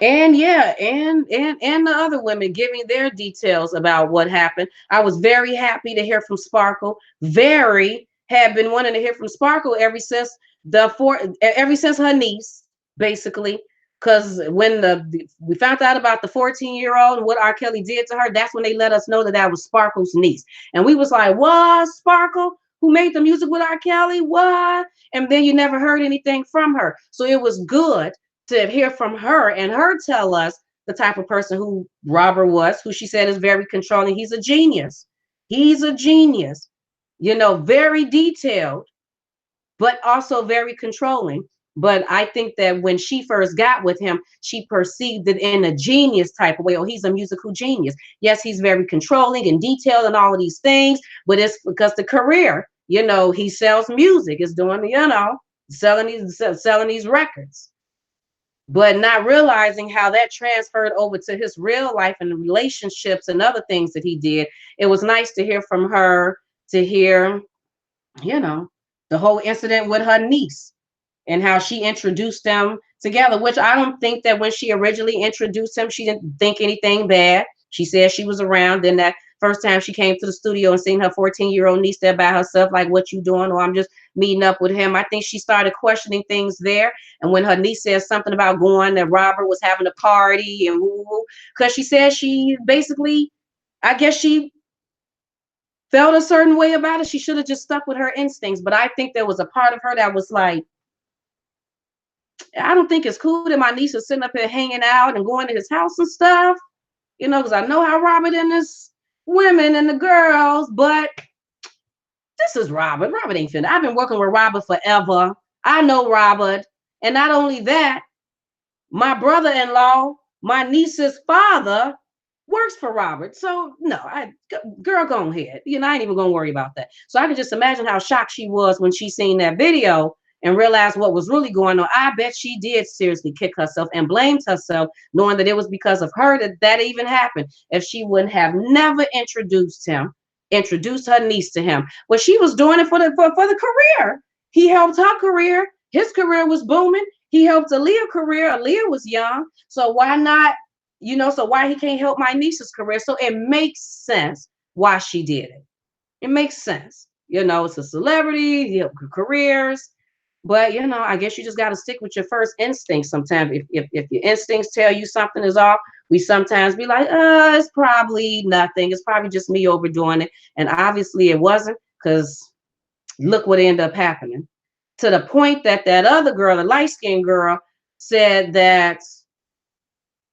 And yeah, and the other women giving their details about what happened. I was very happy to hear from Sparkle. Had been wanting to hear from Sparkle ever since her niece, basically. Because when we found out about the 14-year-old and what R. Kelly did to her, that's when they let us know that was Sparkle's niece. And we was like, what? Sparkle? Who made the music with R. Kelly? What? And then you never heard anything from her. So it was good to hear from her and her tell us the type of person who Robert was, who she said is very controlling. He's a genius. He's a genius, very detailed, but also very controlling. But I think that when she first got with him, she perceived it in a genius type of way. Oh, he's a musical genius. Yes, he's very controlling and detailed and all of these things, but it's because the career, he sells music, is doing, selling these records. But not realizing how that transferred over to his real life and relationships and other things that he did. It was nice to hear from her, to hear, the whole incident with her niece and how she introduced them together, which I don't think that when she originally introduced him, she didn't think anything bad. She said she was around. Then that first time she came to the studio and seen her 14-year-old niece there by herself, like, what you doing? Or I'm just meeting up with him. I think she started questioning things there. And when her niece said something about going, that Robert was having a party and because she said she basically, I guess she felt a certain way about it. She should have just stuck with her instincts. But I think there was a part of her that was like, I don't think it's cool that my niece is sitting up here hanging out and going to his house and stuff, because I know how Robert and his women and the girls, but this is Robert. Robert ain't finna. I've been working with Robert forever. I know Robert. And not only that, my brother-in-law, my niece's father, works for Robert. So no, girl, go ahead. I ain't even gonna worry about that. So I can just imagine how shocked she was when she seen that video and realized what was really going on. I bet she did seriously kick herself and blamed herself, knowing that it was because of her that even happened. If she wouldn't have never introduced her niece to him. Well, she was doing it for the career. He helped her career. His career was booming. He helped Aaliyah's career. Aaliyah was young. So why not, so why he can't help my niece's career? So it makes sense why she did it. It makes sense. You know, it's a celebrity, you know, careers. But you know, I guess you just got to stick with your first instinct sometimes. If your instincts tell you something is off, we sometimes be like, it's probably nothing. It's probably just me overdoing it. And obviously it wasn't, because look what ended up happening. To the point that that other girl, the light-skinned girl, said that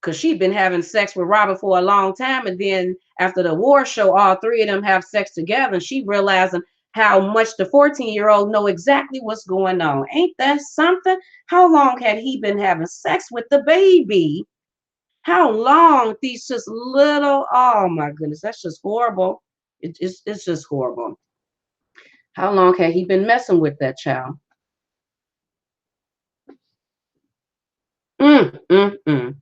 because she'd been having sex with Robert for a long time, and then after the war show, all three of them have sex together, and she realizing how much the 14-year-old know exactly what's going on. Ain't that something? How long had he been having sex with the baby? How long? These just little, oh my goodness, that's just horrible. It's just horrible. How long had he been messing with that child? Mm, mm, mm.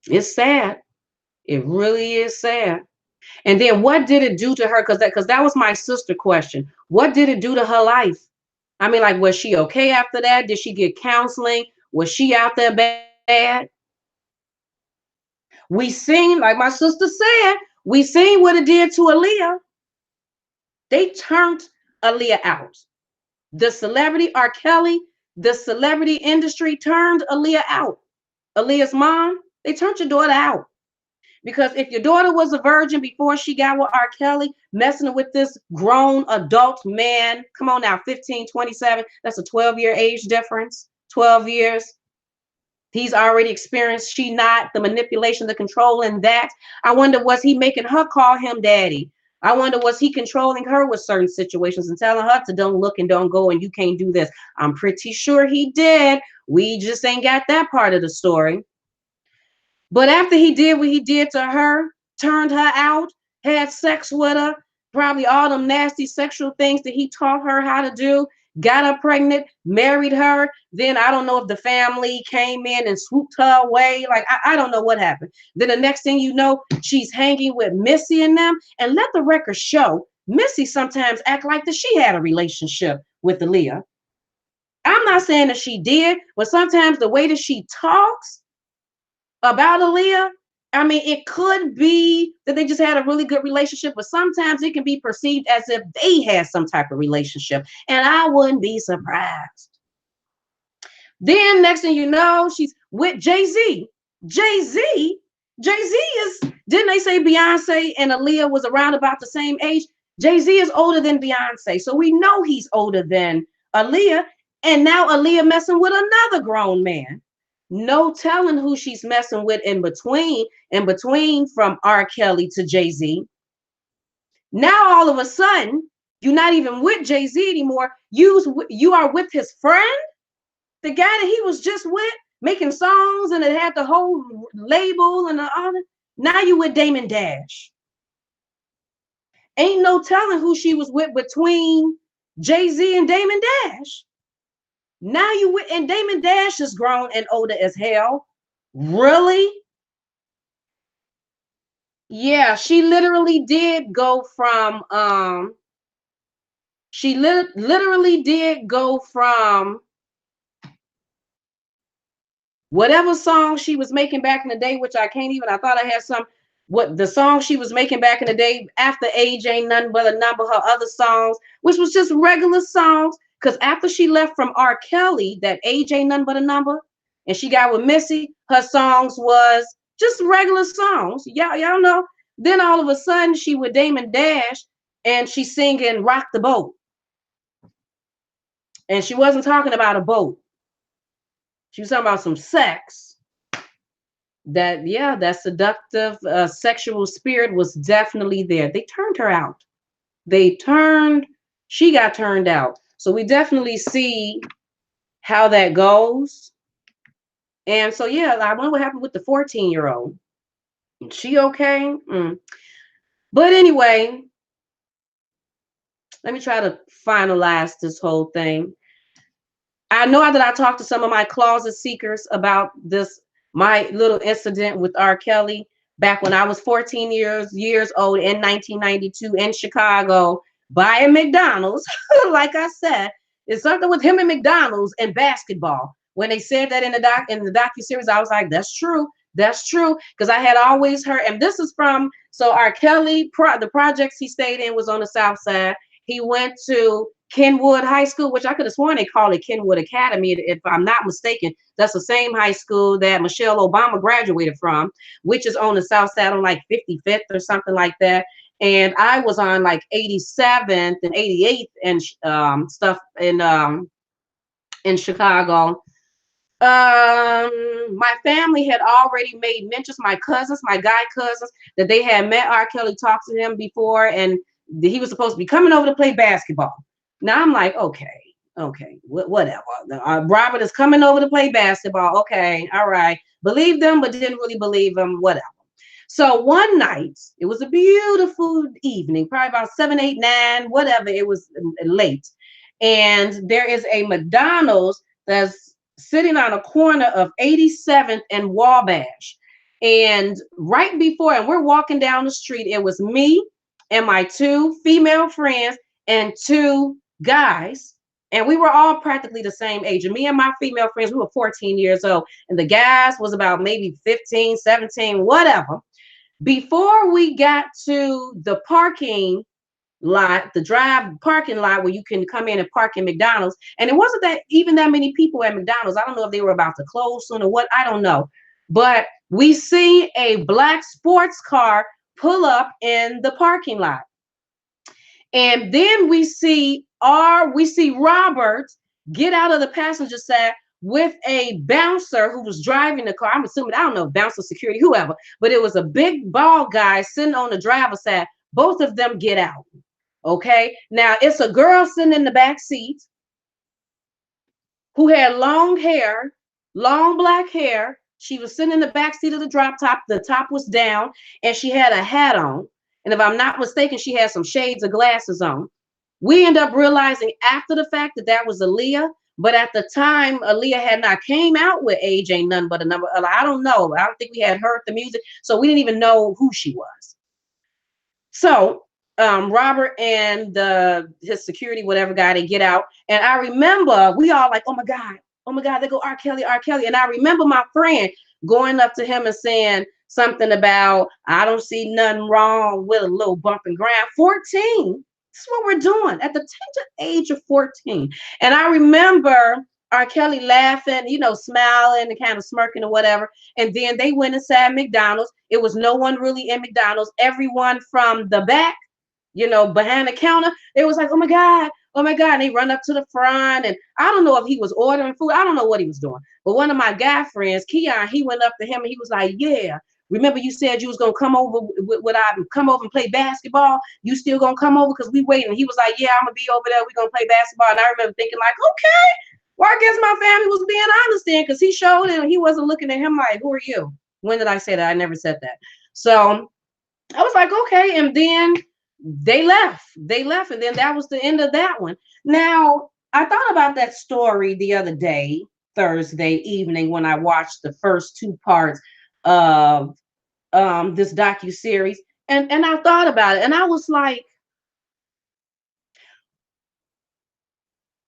It's sad. It really is sad. And then what did it do to her? Because that was my sister question. What did it do to her life? I mean, like, was she okay after that? Did she get counseling? Was she out there bad? We seen, like my sister said, we seen what it did to Aaliyah. They turned Aaliyah out. The celebrity R. Kelly, the celebrity industry turned Aaliyah out. Aaliyah's mom, they turned your daughter out. Because if your daughter was a virgin before she got with R. Kelly, messing with this grown adult man, come on now, 15, 27, that's a 12-year age difference, 12 years. He's already experienced, she not, the manipulation, the control, and that. I wonder, was he making her call him daddy? I wonder, was he controlling her with certain situations and telling her to don't look and don't go and you can't do this? I'm pretty sure he did. We just ain't got that part of the story. But after he did what he did to her, turned her out, had sex with her, probably all them nasty sexual things that he taught her how to do, got her pregnant, married her. Then I don't know if the family came in and swooped her away. Like, I don't know what happened. Then the next thing you know, she's hanging with Missy and them. And let the record show, Missy sometimes act like that she had a relationship with Aaliyah. I'm not saying that she did, but sometimes the way that she talks about Aaliyah, I mean, it could be that they just had a really good relationship, but sometimes it can be perceived as if they had some type of relationship, and I wouldn't be surprised. Then next thing you know, she's with Jay-Z. Jay-Z, Jay-Z is, didn't they say Beyonce and Aaliyah was around about the same age? Jay-Z is older than Beyonce, so we know he's older than Aaliyah, and now Aaliyah messing with another grown man. No telling who she's messing with in between from R. Kelly to Jay-Z. Now all of a sudden, you're not even with Jay-Z anymore. You are with his friend, the guy that he was just with, making songs and it had the whole label and the other. Now you with Damon Dash. Ain't no telling who she was with between Jay-Z and Damon Dash. Now you with, and Damon Dash is grown and older as hell. Really? Yeah, she literally did go from literally did go from whatever song she was making back in the day, which I can't even, I thought I had some, what the song she was making back in the day after Age Ain't Nothing But a Number, her other songs, which was just regular songs. Because after she left from R. Kelly, that Age Ain't Nothing But a Number, and she got with Missy, her songs was just regular songs. Y'all know. Then all of a sudden she with Damon Dash and she's singing Rock the Boat. And she wasn't talking about a boat. She was talking about some sex. That, yeah, that seductive sexual spirit was definitely there. They turned her out. She got turned out. So we definitely see how that goes. And so, yeah, I wonder what happened with the 14-year-old. Is she okay? But anyway, let me try to finalize this whole thing. I know that I talked to some of my closet seekers about this, my little incident with R. Kelly back when I was 14 years old in 1992 in Chicago buying McDonald's. Like I said, it's something with him and McDonald's and basketball. When they said that in the docuseries, I was like, that's true. That's true. Because I had always heard, and this is from, so R. Kelly, the projects he stayed in was on the South Side. He went to Kenwood High School, which I could have sworn they called it Kenwood Academy, if I'm not mistaken. That's the same high school that Michelle Obama graduated from, which is on the south side on like 55th or something like that. And I was on like 87th and 88th and stuff in Chicago. My family had already made mentions, my cousins, my guy cousins, that they had met R. Kelly, talked to him before, and he was supposed to be coming over to play basketball. Now I'm like, okay, whatever. Robert is coming over to play basketball. Okay, all right. Believe them, but didn't really believe them, whatever. So one night, it was a beautiful evening, probably about 7, 8, 9, whatever. It was late. And there is a McDonald's that's sitting on a corner of 87th and Wabash. And right before, and we're walking down the street, it was me and my 2 female friends and 2 guys. And we were all practically the same age. And me and my female friends, we were 14 years old. And the guys was about maybe 15, 17, whatever. Before we got to the parking lot, the drive parking lot where you can come in and park in McDonald's, and it wasn't that even that many people at McDonald's. I don't know if they were about to close soon or what, I don't know. But we see a black sports car pull up in the parking lot. And then we see Robert get out of the passenger side with a bouncer who was driving the car. I'm assuming, I don't know, bouncer, security, whoever, but it was a big bald guy sitting on the driver's side. Both of them get out. Okay. Now it's a girl sitting in the back seat who had long hair, long black hair. She was sitting in the back seat of the drop top. The top was down and she had a hat on. And if I'm not mistaken, she had some shades of glasses on. We end up realizing after the fact that that was Aaliyah. But at the time, Aaliyah had not came out with Age Ain't Nothing But a Number. I don't know. I don't think we had heard the music. So we didn't even know who she was. So Robert and his security, whatever guy, they get out. And I remember we all like, oh my God, they go R. Kelly, R. Kelly. And I remember my friend going up to him and saying something about, I don't see nothing wrong with a little bump and grind. 14. This is what we're doing at the tender age of 14. And I remember R. Kelly laughing, smiling and kind of smirking or whatever. And then they went inside McDonald's. It was no one really in McDonald's. Everyone from the back, behind the counter, it was like, oh my God. And they run up to the front. And I don't know if he was ordering food. I don't know what he was doing. But one of my guy friends, Keon, he went up to him and he was like, yeah. Remember you said you was going to come over come over and play basketball? You still going to come over because we waiting? He was like, yeah, I'm going to be over there. We're going to play basketball. And I remember thinking like, okay, well, I guess my family was being honest then because he showed it and he wasn't looking at him like, who are you? When did I say that? I never said that. So I was like, okay. And then they left. And then that was the end of that one. Now, I thought about that story the other day, Thursday evening, when I watched the first 2 parts of this docuseries, and I thought about it, and I was like,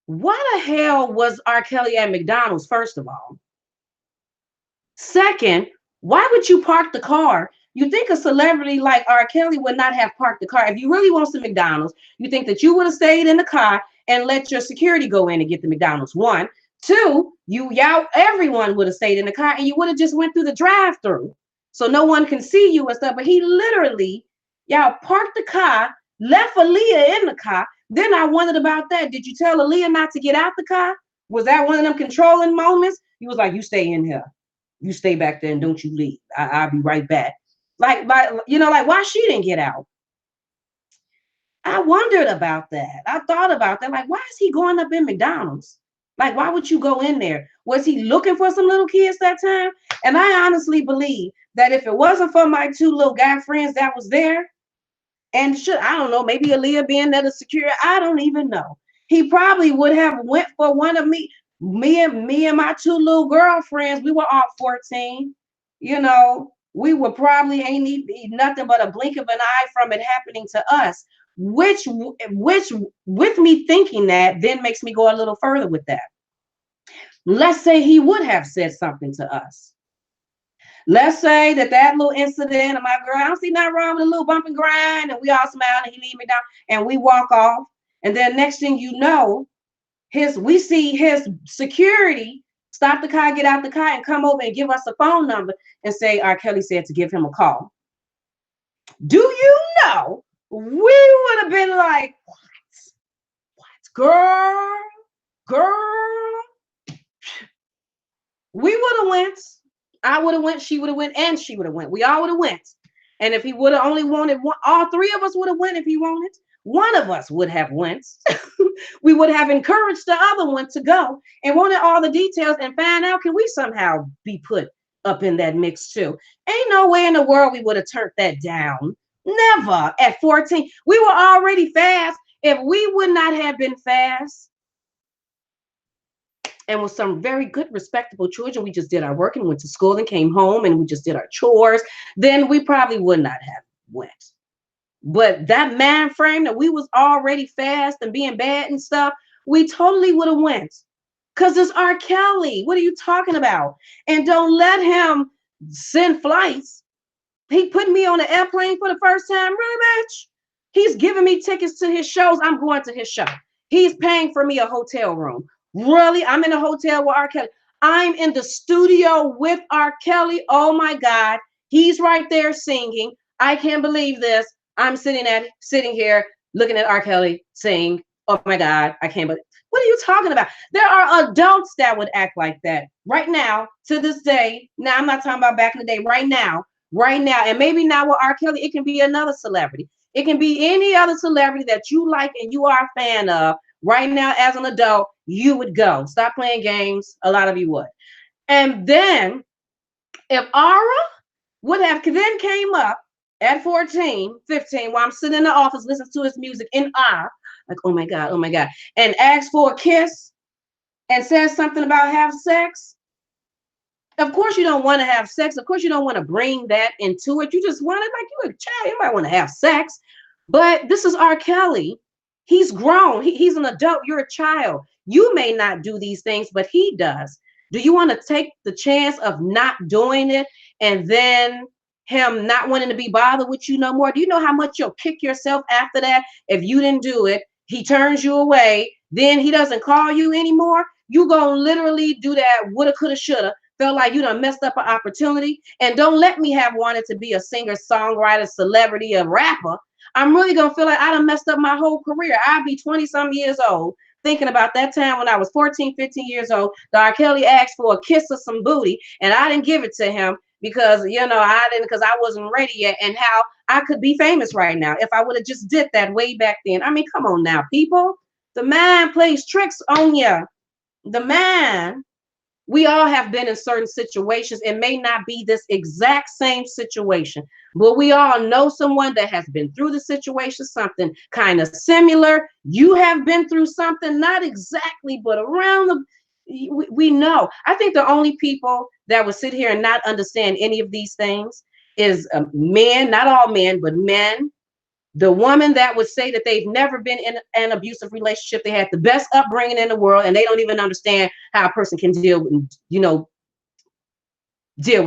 why the hell was R. Kelly at McDonald's, first of all? Second, why would you park the car? You think a celebrity like R. Kelly would not have parked the car. If you really want some McDonald's, you think that you would have stayed in the car and let your security go in and get the McDonald's. 1. 2, everyone would have stayed in the car and you would have just went through the drive-through. So no one can see you and stuff. But he literally, parked the car, left Aaliyah in the car. Then I wondered about that. Did you tell Aaliyah not to get out the car? Was that one of them controlling moments? He was like, you stay in here. You stay back there and don't you leave. I'll be right back. Like why she didn't get out? I wondered about that. I thought about that. Like, why is he going up in McDonald's? Like, why would you go in there? Was he looking for some little kids that time? And I honestly believe that if it wasn't for my 2 little guy friends that was there, and I don't know, maybe Aaliyah being there to secure, I don't even know. He probably would have went for one of me and my 2 little girlfriends. We were all 14. We were probably ain't need nothing but a blink of an eye from it happening to us. Which with me thinking that then makes me go a little further with that. Let's say he would have said something to us. Let's say that little incident of my girl, I don't see nothing wrong with a little bump and grind, and we all smile and he leave me down and we walk off. And then next thing you know, we see his security stop the car, get out the car, and come over and give us a phone number and say R. Kelly said to give him a call. Do you know? We would have been like, what, girl? We would have went. I would have went. She would have went, and she would have went. We all would have went. And if he would have only wanted one, all three of us would have went. If he wanted, one of us would have went. We would have encouraged the other one to go and wanted all the details and find out, can we somehow be put up in that mix too? Ain't no way in the world we would have turned that down. Never. At 14, we were already fast. If we would not have been fast and with some very good, respectable children, we just did our work and went to school and came home and we just did our chores, then we probably would not have went. But that mind frame that we was already fast and being bad and stuff, we totally would have went. Because it's R. Kelly. What are you talking about? And don't let him send flights. He put me on the airplane for the first time. Really, bitch? He's giving me tickets to his shows. I'm going to his show. He's paying for me a hotel room. Really? I'm in a hotel with R. Kelly. I'm in the studio with R. Kelly. Oh my God. He's right there singing. I can't believe this. I'm sitting here looking at R. Kelly saying, oh my God, I can't believe. What are you talking about? There are adults that would act like that right now, to this day. Now, I'm not talking about back in the day, right now, and maybe not with R. Kelly. It can be another celebrity. It can be any other celebrity that you like and you are a fan of. Right now, as an adult, you would go. Stop playing games. A lot of you would. And then if Ara would have then came up at 14, 15, while I'm sitting in the office listening to his music in awe, like, oh my God, and asked for a kiss and says something about have sex, of course you don't want to have sex. Of course you don't want to bring that into it. You just want it like you're a child. You might want to have sex. But this is R. Kelly. He's grown. He's an adult. You're a child. You may not do these things, but he does. Do you want to take the chance of not doing it and then him not wanting to be bothered with you no more? Do you know how much you'll kick yourself after that if you didn't do it? He turns you away, then he doesn't call you anymore. You gonna literally do that woulda, coulda, shoulda. Felt like you done messed up an opportunity. And don't let me have wanted to be a singer, songwriter, celebrity, a rapper. I'm really gonna feel like I done messed up my whole career. I'll be 20-some years old thinking about that time when I was 14, 15 years old. R. Kelly asked for a kiss or some booty, and I didn't give it to him because because I wasn't ready yet, and how I could be famous right now if I would have just did that way back then. I mean, come on now, people. The mind plays tricks on you. The mind. We all have been in certain situations. It may not be this exact same situation, but we all know someone that has been through the situation, something kind of similar. You have been through something, not exactly, but around we know. I think the only people that would sit here and not understand any of these things is men, not all men, but men. The woman that would say that they've never been in an abusive relationship, they had the best upbringing in the world, and they don't even understand how a person can deal with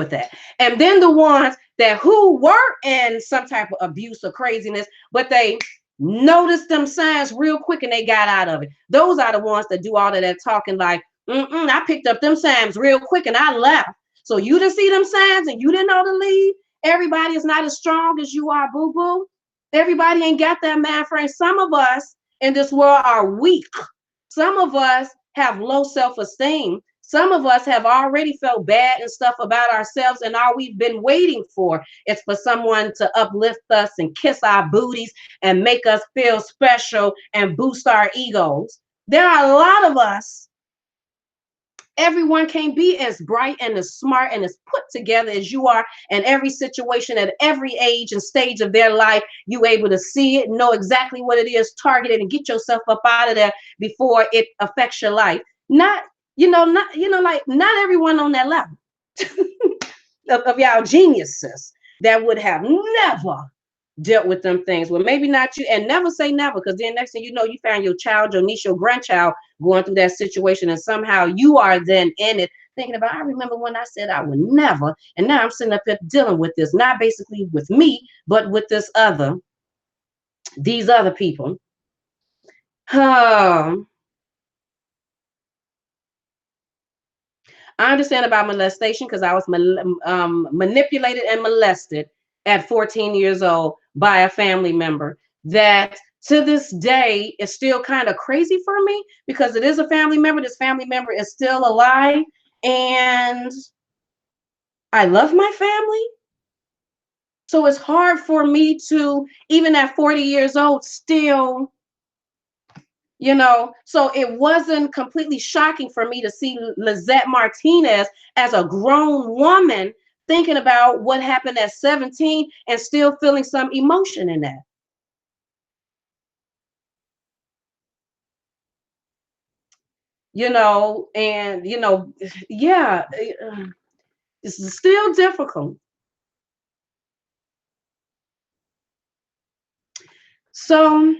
that. And then the ones that who were in some type of abuse or craziness, but they noticed them signs real quick and they got out of it. Those are the ones that do all of that talking like, I picked up them signs real quick and I left. So you didn't see them signs and you didn't know to leave. Everybody is not as strong as you are, boo-boo. Everybody ain't got that mind frame. Some of us in this world are weak. Some of us have low self-esteem. Some of us have already felt bad and stuff about ourselves, and all we've been waiting for is for someone to uplift us and kiss our booties and make us feel special and boost our egos. There are a lot of us. Everyone can't be as bright and as smart and as put together as you are in every situation at every age and stage of their life. You able to see it, know exactly what it is, target it, and get yourself up out of there before it affects your life. Not everyone on that level of y'all geniuses that would have never dealt with them things. Well, maybe not you, and never say never, because then next thing you know, you found your child, your niece, your grandchild going through that situation, and somehow you are then in it thinking about, I remember when I said I would never, and now I'm sitting up here dealing with this, not basically with me, but with these other people. I understand about molestation because I was manipulated and molested at 14 years old by a family member. That to this day is still kind of crazy for me because it is a family member. This family member is still alive, and I love my family. So it's hard for me to, even at 40 years old, still, so it wasn't completely shocking for me to see Lisette Martinez as a grown woman thinking about what happened at 17 and still feeling some emotion in that. And yeah, it's still difficult. So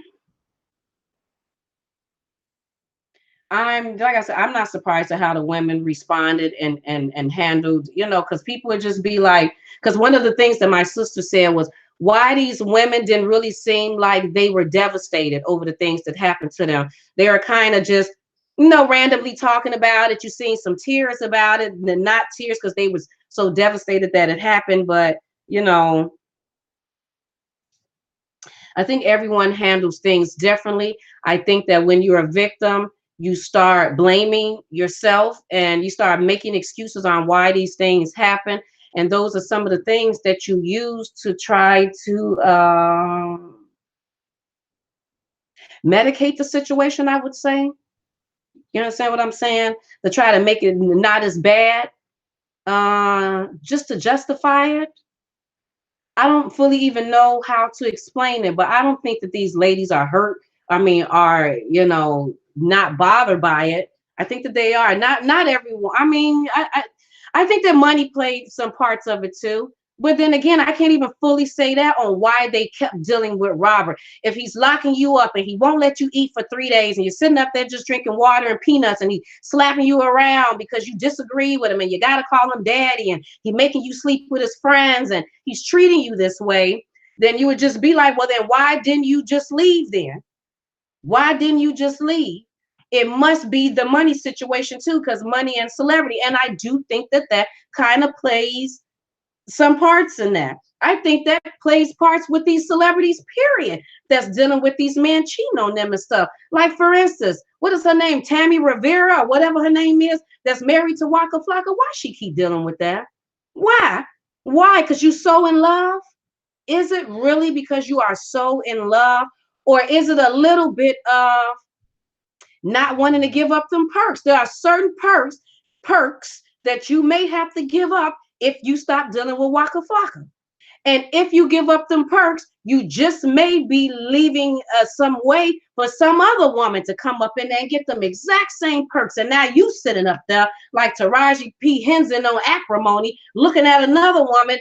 I'm, like I said, I'm not surprised at how the women responded and handled, because people would just be like, because one of the things that my sister said was why these women didn't really seem like they were devastated over the things that happened to them. They were kind of just, randomly talking about it. You seen some tears about it, and then not tears because they was so devastated that it happened. But you know, I think everyone handles things differently. I think that when you're a victim, you start blaming yourself and you start making excuses on why these things happen. And those are some of the things that you use to try to medicate the situation, I would say. You understand what I'm saying? To try to make it not as bad, just to justify it. I don't fully even know how to explain it, but I don't think that these ladies are hurt. I mean, are not bothered by it. I think that they are not everyone. I mean, I think that money played some parts of it too. But then again, I can't even fully say that on why they kept dealing with Robert. If he's locking you up and he won't let you eat for 3 days and you're sitting up there just drinking water and peanuts and he slapping you around because you disagree with him and you got to call him daddy and he making you sleep with his friends and he's treating you this way, then you would just be like, well, then why didn't you just leave then? Why didn't you just leave? It must be the money situation too, because money and celebrity. And I do think that that kind of plays some parts in that. I think that plays parts with these celebrities, period, that's dealing with these men cheating on them and stuff. Like, for instance, what is her name? Tammy Rivera or whatever her name is, that's married to Waka Flocka. Why she keep dealing with that? Why? Why? Because you so in love? Is it really because you are so in love? Or is it a little bit of not wanting to give up them perks? There are certain perks that you may have to give up if you stop dealing with Waka Flocka. And if you give up them perks, you just may be leaving some way for some other woman to come up in there and get them exact same perks. And now you sitting up there like Taraji P. Henson on acrimony, looking at another woman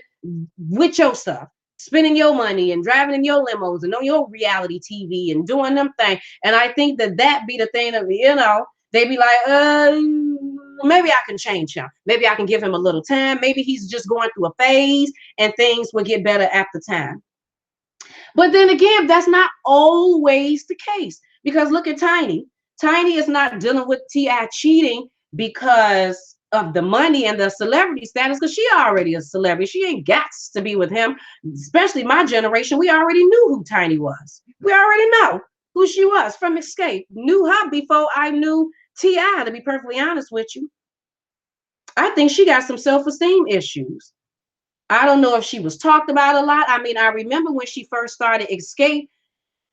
with your stuff, spending your money and driving in your limos and on your reality TV and doing them things. And I think that that be the thing of, they be like, maybe I can change him. Maybe I can give him a little time. Maybe he's just going through a phase and things will get better after time. But then again, that's not always the case because look at Tiny. Tiny is not dealing with T.I. cheating because of the money and the celebrity status because she already a celebrity. She ain't got to be with him. Especially my generation, we already knew who Tiny was. We already know who she was from Escape. Knew her before I knew T.I., to be perfectly honest with you. I think she got some self-esteem issues. I don't know if she was talked about a lot. I mean, I remember when she first started Escape,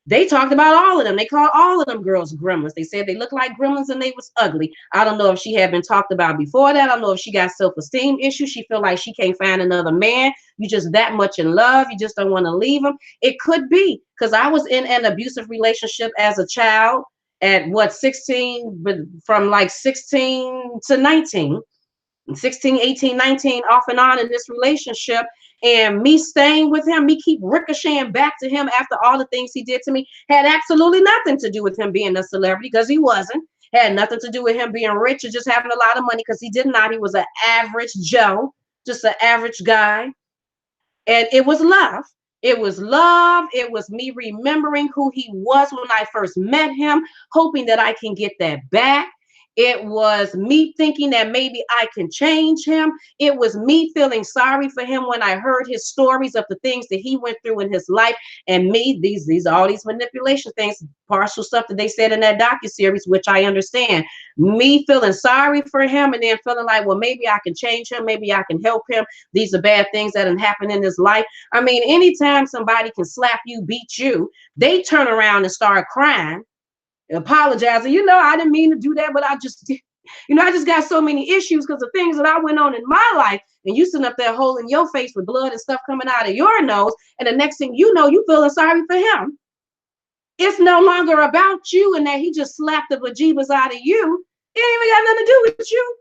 they talked about all of them. They called all of them girls gremlins. They said they looked like gremlins and they was ugly. I don't know if she had been talked about before that. I don't know if she got self-esteem issues. She feel like she can't find another man. You just that much in love. You just don't want to leave him. It could be because I was in an abusive relationship as a child at 16, but from like 16 to 19. 16, 18, 19, off and on in this relationship, and me staying with him, me keep ricocheting back to him after all the things he did to me, had absolutely nothing to do with him being a celebrity because he wasn't. Had nothing to do with him being rich or just having a lot of money because he did not. He was an average Joe, just an average guy. And it was love. It was love. It was me remembering who he was when I first met him, hoping that I can get that back. It was me thinking that maybe I can change him. It was me feeling sorry for him when I heard his stories of the things that he went through in his life. And me, these are all these manipulation things, partial stuff that they said in that docuseries, which I understand. Me feeling sorry for him and then feeling like, well, maybe I can change him, maybe I can help him. These are bad things that have happened in his life. I mean, anytime somebody can slap you, beat you, they turn around and start crying, apologizing. I didn't mean to do that, but I just did. I just got so many issues because of things that I went on in my life. And you sitting up there holding your face with blood and stuff coming out of your nose. And the next thing you know, you feeling sorry for him. It's no longer about you and that he just slapped the bejeebers out of you. It ain't even got nothing to do with you.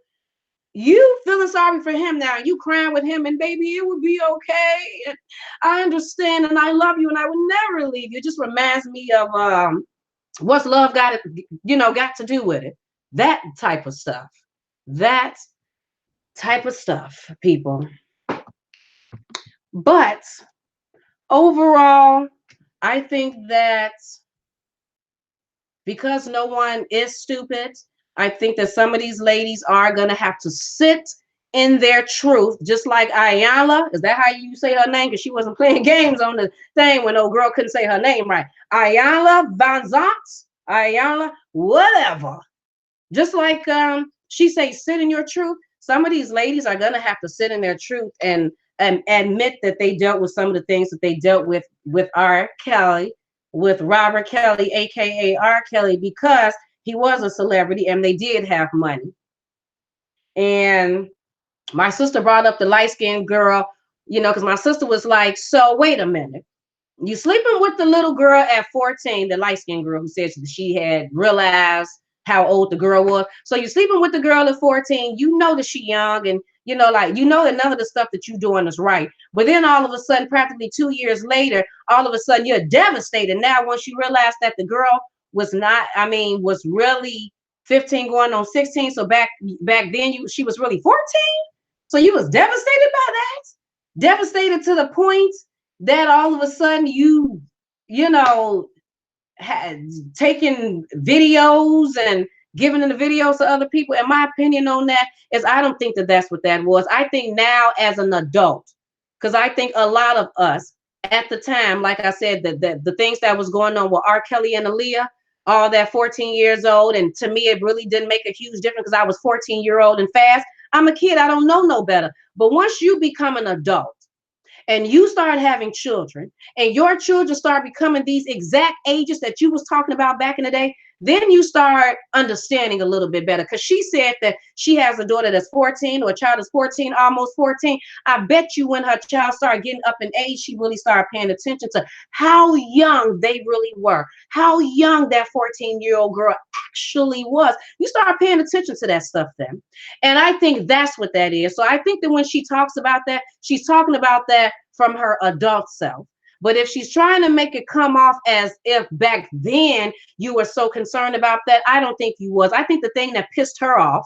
You feeling sorry for him now. You crying with him, and baby, it will be okay. And I understand, and I love you, and I will never leave you. It just reminds me of what's love got to do with it. That type of stuff. That type of stuff, people. But overall, I think that because no one is stupid, I think that some of these ladies are going to have to sit in their truth, just like Ayala. Is that how you say her name? Because she wasn't playing games on the thing when old girl couldn't say her name right. Ayala Van Zant, Ayala, whatever. Just like she say, sit in your truth. Some of these ladies are going to have to sit in their truth and admit that they dealt with some of the things that they dealt with R. Kelly, with Robert Kelly, aka R. Kelly, because he was a celebrity and they did have money. And my sister brought up the light-skinned girl, because my sister was like, so wait a minute. You sleeping with the little girl at 14, the light-skinned girl who said she had realized how old the girl was. So you're sleeping with the girl at 14, that she young, and that none of the stuff that you're doing is right. But then all of a sudden, practically 2 years later, all of a sudden you're devastated. Now, once you realize that the girl was really 15 going on 16. So back then she was really 14. So you was devastated by that? Devastated to the point that all of a sudden you had taken videos and giving the videos to other people. And my opinion on that is I don't think that that's what that was. I think now as an adult, because I think a lot of us at the time, like I said, the things that was going on with R. Kelly and Aaliyah, all that 14 years old. And to me, it really didn't make a huge difference because I was 14-year-old and fast. I'm a kid. I don't know no better. But once you become an adult and you start having children and your children start becoming these exact ages that you was talking about back in the day, then you start understanding a little bit better. Because she said that she has a daughter that's 14 or a child is 14, almost 14. I bet you when her child started getting up in age, she really started paying attention to how young they really were, how young that 14-year-old girl actually was. You start paying attention to that stuff then. And I think that's what that is. So I think that when she talks about that, she's talking about that from her adult self. But if she's trying to make it come off as if back then you were so concerned about that, I don't think you was. I think the thing that pissed her off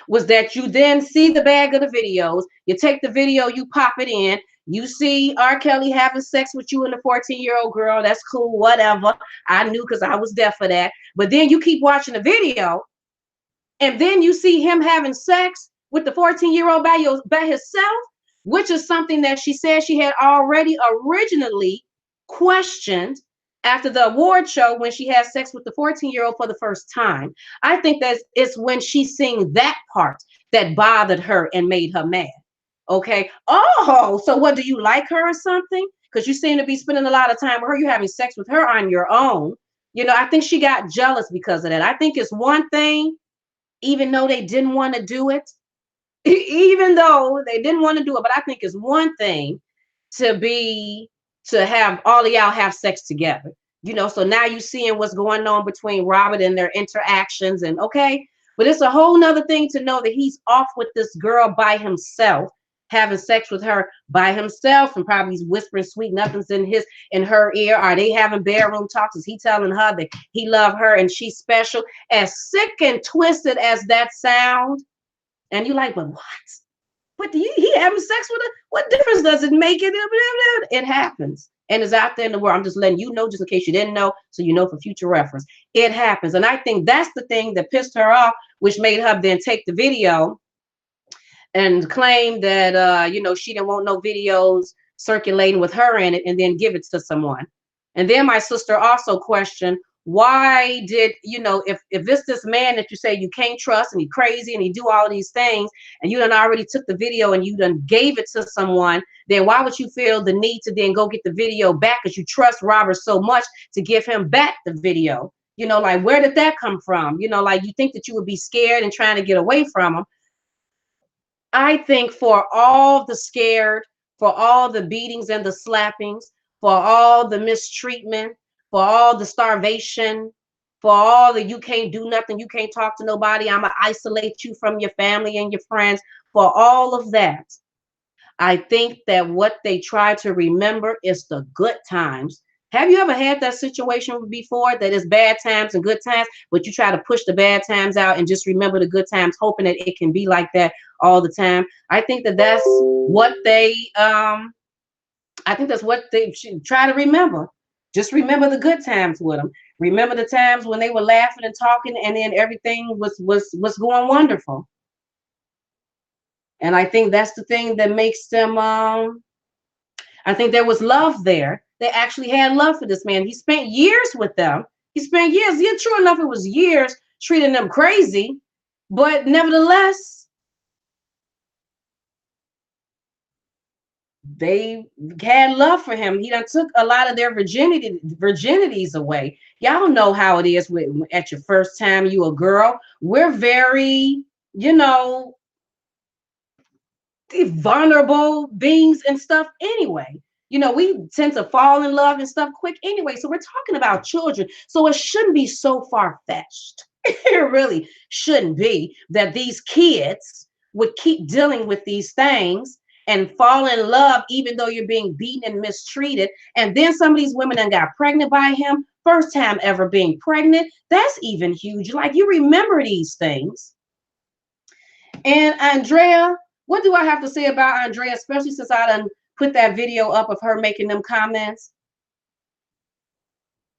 was that you then see the bag of the videos, you take the video, you pop it in, you see R. Kelly having sex with you and the 14-year-old girl. That's cool, whatever. I knew because I was there for that. But then you keep watching the video, and then you see him having sex with the 14-year-old by himself, which is something that she said she had already originally questioned after the award show when she had sex with the 14-year-old for the first time. I think that it's when she seen that part that bothered her and made her mad. Okay. Oh, so what, do you like her or something? Because you seem to be spending a lot of time with her. You're having sex with her on your own. I think she got jealous because of that. I think it's one thing, even though they didn't want to do it, but I think it's one thing to have all of y'all have sex together, so now you seeing what's going on between Robert and their interactions, and okay, but it's a whole nother thing to know that he's off with this girl by himself, having sex with her by himself, and probably he's whispering sweet nothings in her ear. Are they having bedroom talks? Is he telling her that he love her and she's special? As sick and twisted as that sounds. And you like, but what? But he having sex with her? What difference does it make? It happens. And it's out there in the world. I'm just letting you know, just in case you didn't know, so you know for future reference. It happens. And I think that's the thing that pissed her off, which made her then take the video and claim that she didn't want no videos circulating with her in it, and then give it to someone. And then my sister also questioned, why did if it's this man that you say you can't trust and he crazy and he do all these things, and you done already took the video and you done gave it to someone, then why would you feel the need to then go get the video back, because you trust Robert so much to give him back the video? Like, where did that come from? Like, you think that you would be scared and trying to get away from him. I think for all the scared, for all the beatings and the slappings, for all the mistreatment, for all the starvation, for all the you can't do nothing, you can't talk to nobody, I'm going to isolate you from your family and your friends, for all of that, I think that what they try to remember is the good times. Have you ever had that situation before, that it's bad times and good times, but you try to push the bad times out and just remember the good times, hoping that it can be like that all the time? I think that that's what they should try to remember. Just remember the good times with them. Remember the times when they were laughing and talking, and then everything was going wonderful. And I think that's the thing that makes them. I think there was love there. They actually had love for this man. He spent years with them. He spent years. Yeah, true enough, it was years treating them crazy, but nevertheless, they had love for him. He done took a lot of their virginities away. Y'all know how it is at your first time you a girl. We're very, vulnerable beings and stuff anyway. We tend to fall in love and stuff quick anyway. So we're talking about children. So it shouldn't be so far-fetched. It really shouldn't be that these kids would keep dealing with these things and fall in love, even though you're being beaten and mistreated. And then some of these women then got pregnant by him. First time ever being pregnant. That's even huge. Like, you remember these things. And Andrea, what do I have to say about Andrea, especially since I done put that video up of her making them comments?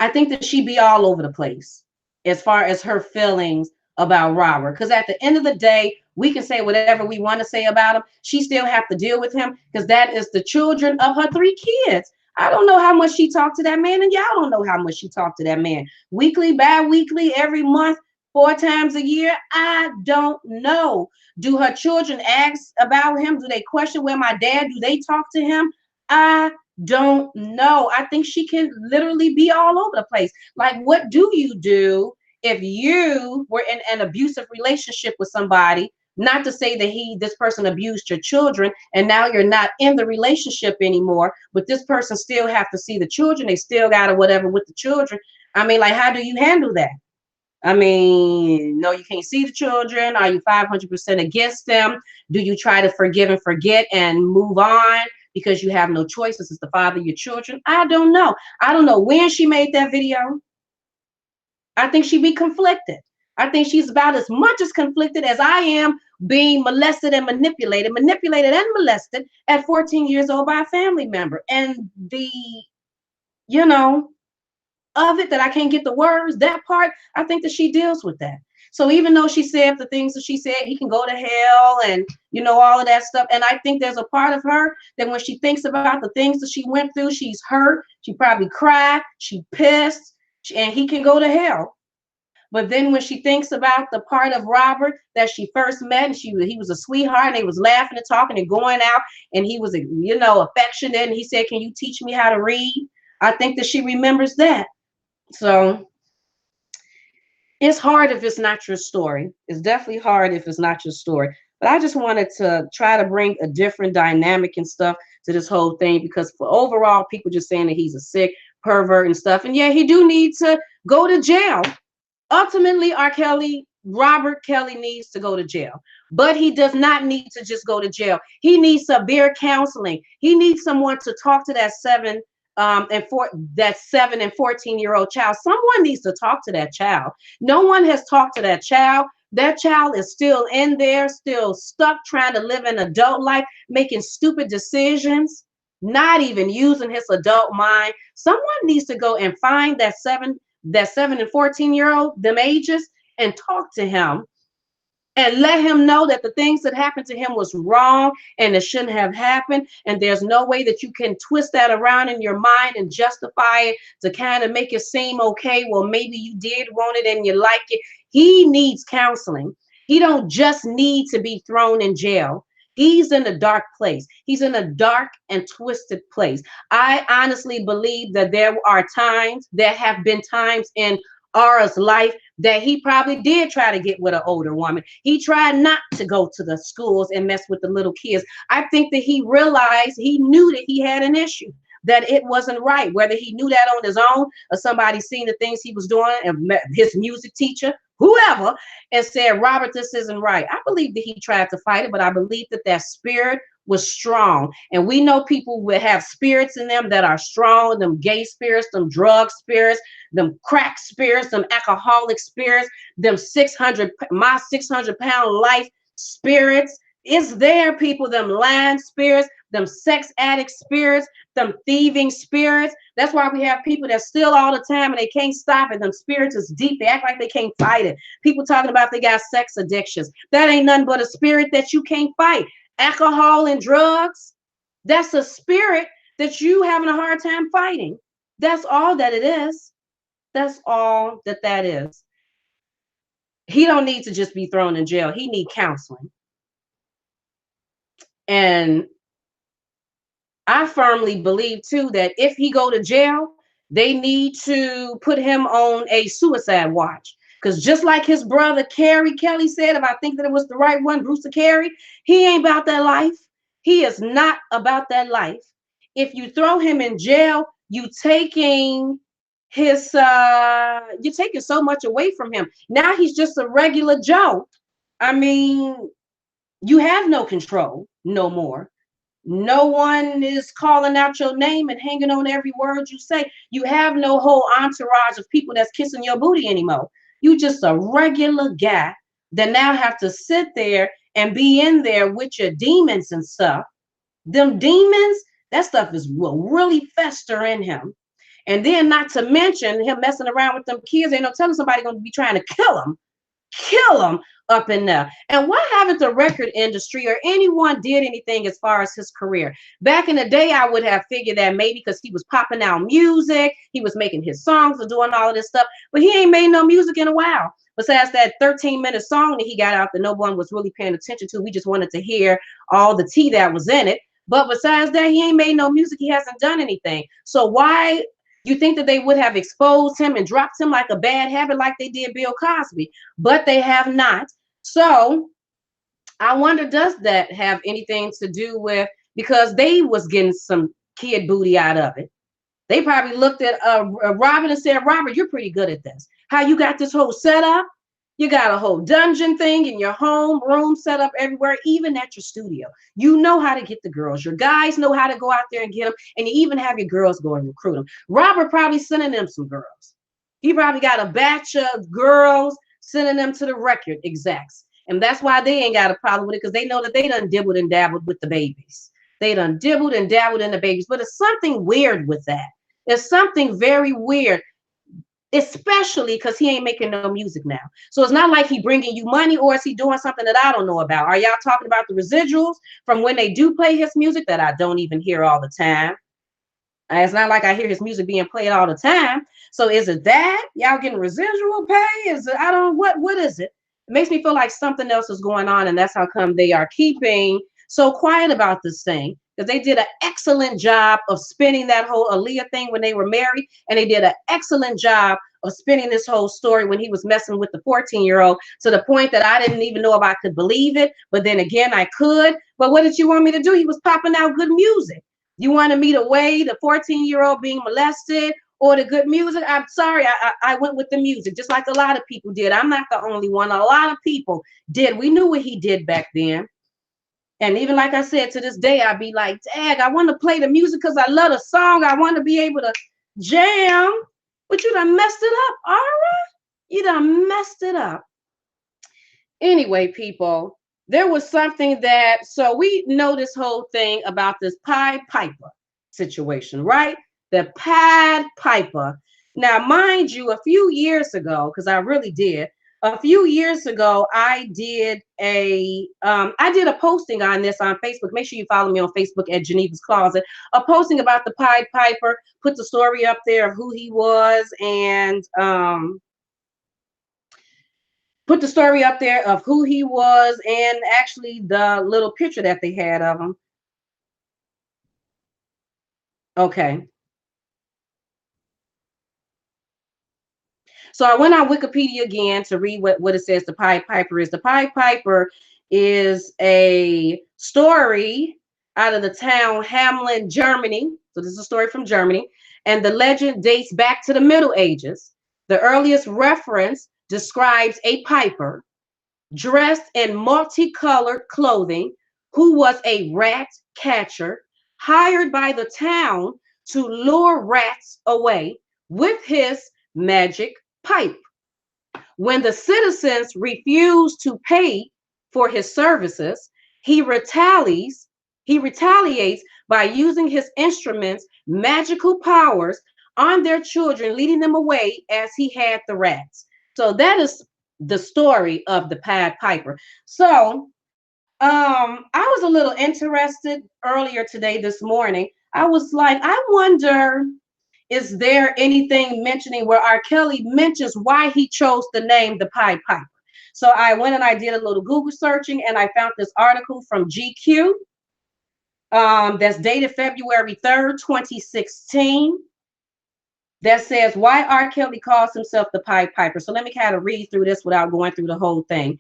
I think that she be all over the place as far as her feelings about Robert. Because at the end of the day, we can say whatever we want to say about him. She still have to deal with him, because that is the children of her 3 kids. I don't know how much she talked to that man, and y'all don't know how much she talked to that man. Weekly, bi-weekly, every month, 4 times a year. I don't know. Do her children ask about him? Do they question where my dad? Do they talk to him? I don't know. I think she can literally be all over the place. Like, what do you do if you were in an abusive relationship with somebody? Not to say that this person abused your children, and now you're not in the relationship anymore, but this person still have to see the children. They still got to whatever with the children. I mean, like, how do you handle that? I mean, no, you can't see the children. Are you 500% against them? Do you try to forgive and forget and move on because you have no choice? This is the father of your children. I don't know. I don't know when she made that video. I think she'd be conflicted. I think she's about as much as conflicted as I am being molested and manipulated and molested at 14 years old by a family member. And the, of it, that I can't get the words, that part, I think that she deals with that. So even though she said the things that she said, he can go to hell and, all of that stuff. And I think there's a part of her that when she thinks about the things that she went through, she's hurt. She probably cried. She pissed. And he can go to hell. But then when she thinks about the part of Robert that she first met, and he was a sweetheart, and they was laughing and talking and going out, and he was, affectionate, and he said, "Can you teach me how to read?" I think that she remembers that. So it's hard if it's not your story. It's definitely hard if it's not your story. But I just wanted to try to bring a different dynamic and stuff to this whole thing, because for overall, people just saying that he's a sick pervert and stuff. And yeah, he do need to go to jail. Ultimately, Robert Kelly needs to go to jail. But he does not need to just go to jail. He needs severe counseling. He needs someone to talk to that 7 and 14-year-old child. Someone needs to talk to that child. No one has talked to that child. That child is still in there, still stuck trying to live an adult life, making stupid decisions, not even using his adult mind. Someone needs to go and find that 7 and 14-year-old, them ages, and talk to him and let him know that the things that happened to him was wrong and it shouldn't have happened. And there's no way that you can twist that around in your mind and justify it to kind of make it seem okay. Well, maybe you did want it and you like it. He needs counseling. He don't just need to be thrown in jail. He's in a dark place. He's in a dark and twisted place. I honestly believe that there have been times in Aura's life that he probably did try to get with an older woman. He tried not to go to the schools and mess with the little kids. I think that he realized, he knew that he had an issue, that it wasn't right, whether he knew that on his own or somebody seen the things he was doing and his music teacher, whoever, and said, Robert, this isn't right. I believe that he tried to fight it, but I believe that that spirit was strong. And we know people will have spirits in them that are strong, them gay spirits, them drug spirits, them crack spirits, them alcoholic spirits, them 600-pound life spirits. It's there, people, them lying spirits, them sex addict spirits, them thieving spirits. That's why we have people that steal all the time and they can't stop it. Them spirits is deep. They act like they can't fight it. People talking about they got sex addictions. That ain't nothing but a spirit that you can't fight. Alcohol and drugs, that's a spirit that you having a hard time fighting. That's all that it is. That's all that is. He don't need to just be thrown in jail. He need counseling. And I firmly believe too that if he go to jail, they need to put him on a suicide watch. Because just like his brother Kelly said, if I think that it was the right one, Brewster Carey, he ain't about that life. He is not about that life. If you throw him in jail, you're taking so much away from him. Now he's just a regular Joe. I mean, you have no control no more. No one is calling out your name and hanging on every word you say. You have no whole entourage of people that's kissing your booty anymore. You just a regular guy that now have to sit there and be in there with your demons and stuff. Them demons, that stuff will really fester in him. And then not to mention him messing around with them kids. Ain't no telling somebody gonna be trying to kill him up in there. And why haven't the record industry or anyone did anything as far as his career? Back in the day, I would have figured that maybe because he was popping out music, he was making his songs and doing all of this stuff, but he ain't made no music in a while. Besides that 13-minute song that he got out that no one was really paying attention to. We just wanted to hear all the tea that was in it. But besides that, he ain't made no music. He hasn't done anything. So why you think that they would have exposed him and dropped him like a bad habit like they did Bill Cosby? But they have not. So I wonder, does that have anything to do with, because they was getting some kid booty out of it. They probably looked at Robert and said, Robert, you're pretty good at this. How you got this whole setup? You got a whole dungeon thing in your home, room set up everywhere, even at your studio. You know how to get the girls. Your guys know how to go out there and get them. And you even have your girls go and recruit them. Robert probably sending them some girls. He probably got a batch of girls sending them to the record execs. And that's why they ain't got a problem with it, because they know that they done dibbled and dabbled with the babies. They done dibbled and dabbled in the babies. But it's something weird with that. There's something very weird, especially because he ain't making no music now. So it's not like he bringing you money, or is he doing something that I don't know about? Are y'all talking about the residuals from when they do play his music that I don't even hear all the time? It's not like I hear his music being played all the time. So is it that y'all getting residual pay? Is it, I don't, what is it? It makes me feel like something else is going on, and that's how come they are keeping so quiet about this thing. Because they did an excellent job of spinning that whole Aaliyah thing when they were married, and they did an excellent job of spinning this whole story when he was messing with the 14-year-old, to the point that I didn't even know if I could believe it. But then again, I could. But what did you want me to do? He was popping out good music. You wanted me to weigh the 14-year-old being molested or the good music? I'm sorry, I went with the music, just like a lot of people did. I'm not the only one. A lot of people did. We knew what he did back then. And even like I said, to this day, I'd be like, dang, I want to play the music because I love the song. I want to be able to jam. But you done messed it up, Aura. You done messed it up. Anyway, people, there was something that, so we know this whole thing about this Pied Piper situation, right? The Pied Piper. Now, mind you, a few years ago, because I really did, a few years ago, I did a posting on this on Facebook. Make sure you follow me on Facebook at Geneva's Closet. A posting about the Pied Piper, put the story up there of who he was, and put the story up there of who he was and actually the little picture that they had of him. Okay. So I went on Wikipedia again to read what it says the Pied Piper is. The Pied Piper is a story out of the town Hamelin, Germany. So this is a story from Germany. And the legend dates back to the Middle Ages. The earliest reference describes a piper dressed in multicolored clothing, who was a rat catcher hired by the town to lure rats away with his magic pipe. When the citizens refuse to pay for his services, he retaliates, he retaliates by using his instrument's magical powers on their children, leading them away as he had the rats. So that is the story of the Pied Piper. So I was a little interested earlier today, this morning. I was like, I wonder, is there anything mentioning where R. Kelly mentions why he chose the name the Pied Piper? So I went and I did a little Google searching and I found this article from GQ that's dated February 3rd, 2016, that says why R. Kelly calls himself the Pied Piper. So let me kind of read through this without going through the whole thing.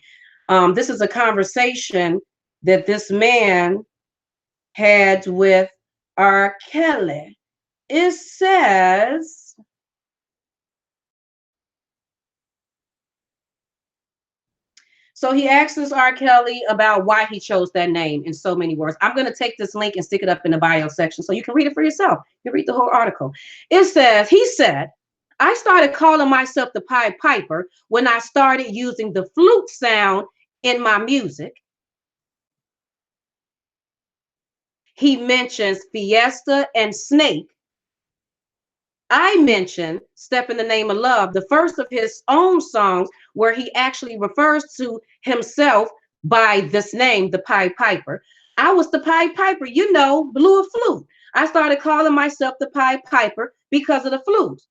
This is a conversation that this man had with R. Kelly. It says, so he asks R. Kelly about why he chose that name in so many words. I'm going to take this link and stick it up in the bio section so you can read it for yourself. You read the whole article. It says, he said, I started calling myself the Pied Piper when I started using the flute sound in my music. He mentions Fiesta and Snake. I mentioned Step in the Name of Love, the first of his own songs where he actually refers to himself by this name, the Pied Piper. I was the Pied Piper, you know, blew a flute. I started calling myself the Pied Piper because of the flute.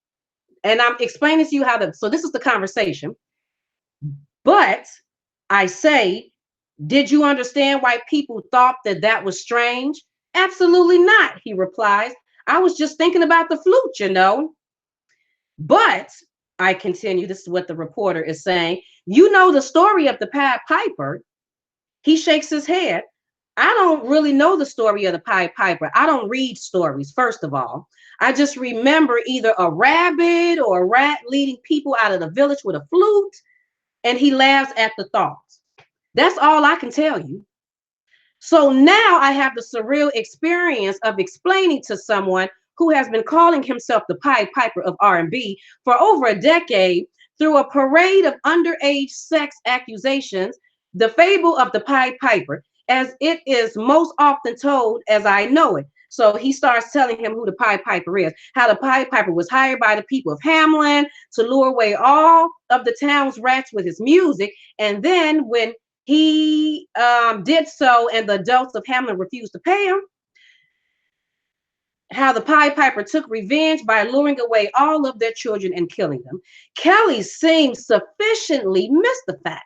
And I'm explaining to you so this is the conversation. But I say, did you understand why people thought that that was strange? Absolutely not, he replies. I was just thinking about the flute, you know. But I continue, this is what the reporter is saying. You know the story of the Pied Piper. He shakes his head. I don't really know the story of the Pied Piper. I don't read stories, first of all. I just remember either a rabbit or a rat leading people out of the village with a flute, and he laughs at the thought. That's all I can tell you. So now I have the surreal experience of explaining to someone who has been calling himself the Pied Piper of R&B for over a decade through a parade of underage sex accusations, the fable of the Pied Piper, as it is most often told as I know it. So he starts telling him who the Pied Piper is, how the Pied Piper was hired by the people of Hamelin to lure away all of the town's rats with his music. And then when he did so and the adults of Hamelin refused to pay him, how the Pied Piper took revenge by luring away all of their children and killing them. Kelly seems sufficiently mystified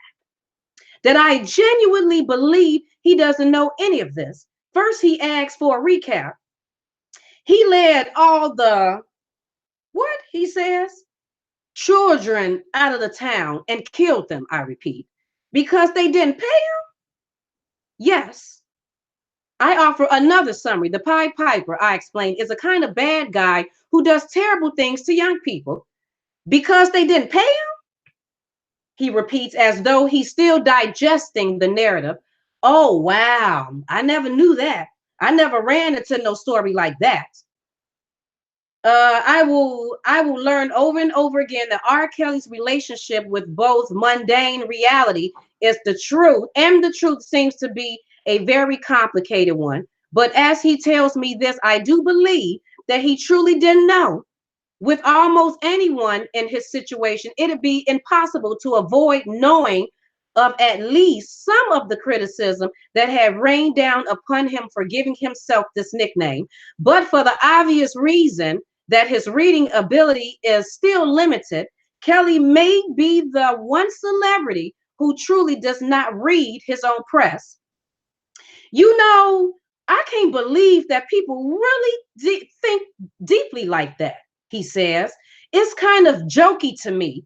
that I genuinely believe he doesn't know any of this. First, he asks for a recap. He led all the, what he says, children out of the town and killed them, I repeat, because they didn't pay him? Yes. I offer another summary. The Pied Piper, I explained, is a kind of bad guy who does terrible things to young people because they didn't pay him? He repeats as though he's still digesting the narrative. Oh, wow. I never knew that. I never ran into no story like that. I will learn over and over again that R. Kelly's relationship with both mundane reality is the truth, and the truth seems to be a very complicated one. But as he tells me this, I do believe that he truly didn't know. With almost anyone in his situation, it'd be impossible to avoid knowing of at least some of the criticism that had rained down upon him for giving himself this nickname. But for the obvious reason that his reading ability is still limited, Kelly may be the one celebrity who truly does not read his own press. You know, I can't believe that people really think deeply like that, he says. It's kind of jokey to me.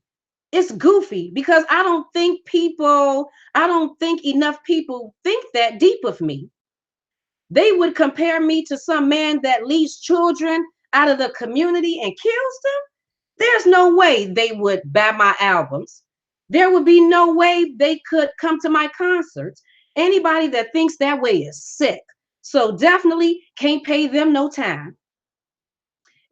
It's goofy because I don't think enough people think that deep of me. They would compare me to some man that leaves children out of the community and kills them. There's no way they would buy my albums. There would be no way they could come to my concerts. Anybody that thinks that way is sick. So definitely can't pay them no time.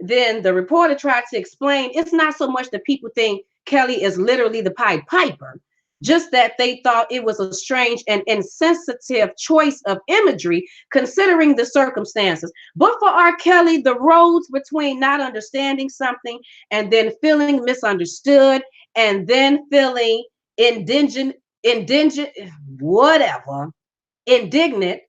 Then the reporter tried to explain it's not so much that people think Kelly is literally the Pied Piper, just that they thought it was a strange and insensitive choice of imagery considering the circumstances. But for R. Kelly, the roads between not understanding something and then feeling misunderstood and then feeling indigent, whatever, indignant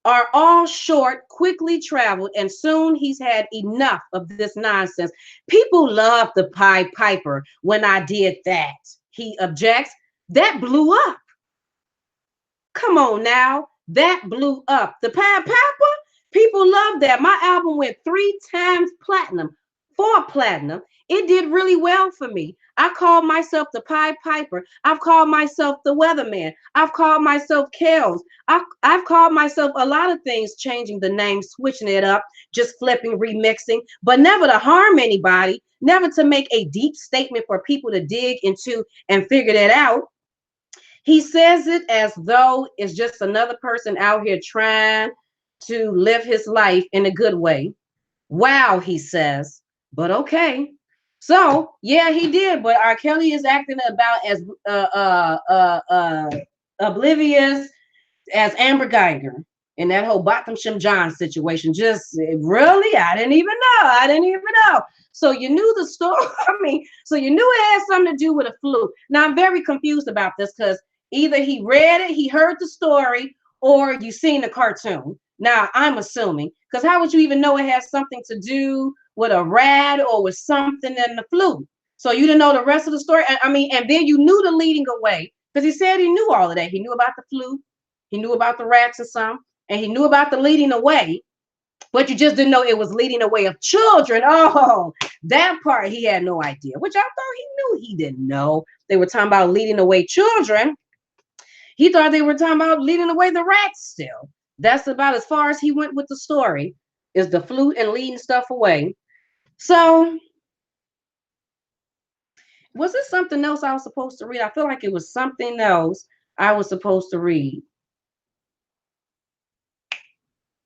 are all short, quickly traveled, and soon he's had enough of this nonsense. People love the Pied Piper when I did that, he objects. That blew up. Come on now. That blew up. The Pied Piper, people love that. My album went 3 times platinum, 4 platinum. It did really well for me. I called myself the Pied Piper. I've called myself the Weatherman. I've called myself Kels. I've called myself a lot of things, changing the name, switching it up, just flipping, remixing, but never to harm anybody, never to make a deep statement for people to dig into and figure that out. He says it as though it's just another person out here trying to live his life in a good way. Wow, he says, but okay. So yeah, he did. But R. Kelly is acting about as oblivious as Amber Geiger in that whole Bottomsham John situation. Just really, I didn't even know. I didn't even know. So you knew the story. I mean, so you knew it had something to do with a fluke. Now I'm very confused about this because either he read it, he heard the story, or you seen the cartoon. Now I'm assuming, because how would you even know it has something to do with a rat or with something in the flu? So you didn't know the rest of the story. I mean, and then you knew the leading away because he said he knew all of that. He knew about the flu, he knew about the rats and some, and he knew about the leading away. But you just didn't know it was leading away of children. Oh, that part he had no idea, which I thought he knew. He didn't know they were talking about leading away children. He thought they were talking about leading away the rats still. That's about as far as he went with the story, is the flute and leading stuff away. So was it something else I was supposed to read? I feel like it was something else I was supposed to read.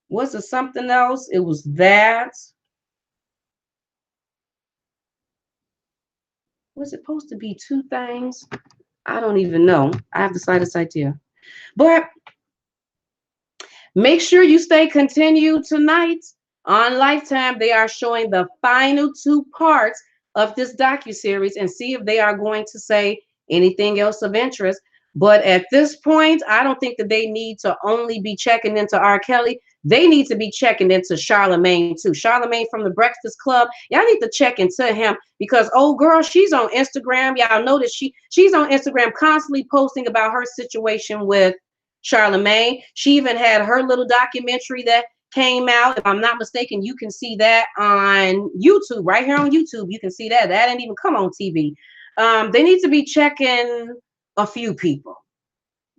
Was it something else? It was that. Was it supposed to be 2 things? I don't even know. I have the slightest idea. But make sure you stay continued tonight on Lifetime. They are showing the final 2 parts of this docuseries and see if they are going to say anything else of interest. But at this point, I don't think that they need to only be checking into R. Kelly. They need to be checking into Charlemagne too. Charlemagne from the Breakfast Club. Y'all need to check into him because old girl, she's on Instagram. Y'all know that she's on Instagram constantly posting about her situation with Charlemagne. She even had her little documentary that came out. If I'm not mistaken, you can see that on YouTube, right here on YouTube. You can see that. That didn't even come on TV. They need to be checking a few people.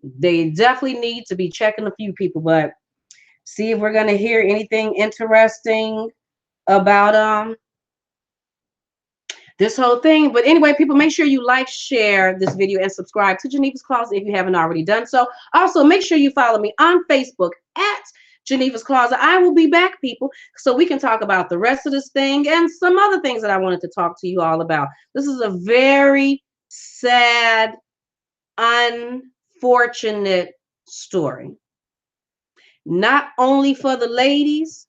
They definitely need to be checking a few people, but see if we're going to hear anything interesting about this whole thing. But anyway, people, make sure you like, share this video, and subscribe to Geneva's Closet if you haven't already done so. Also, make sure you follow me on Facebook at Geneva's Closet. I will be back, people, so we can talk about the rest of this thing and some other things that I wanted to talk to you all about. This is a very sad, unfortunate story. Not only for the ladies,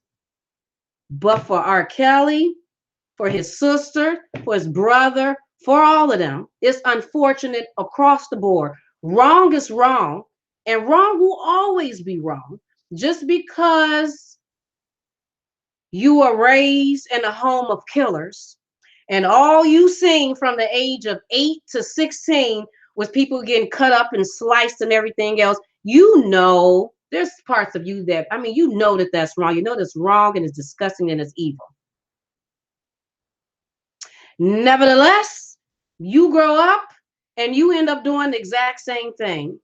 but for R. Kelly, for his sister, for his brother, for all of them. It's unfortunate across the board. Wrong is wrong, and wrong will always be wrong. Just because you were raised in a home of killers, and all you seen from the age of 8 to 16 was people getting cut up and sliced and everything else, you know there's parts of you that, I mean, you know that that's wrong. You know that's wrong and it's disgusting and it's evil. Nevertheless, you grow up and you end up doing the exact same thing.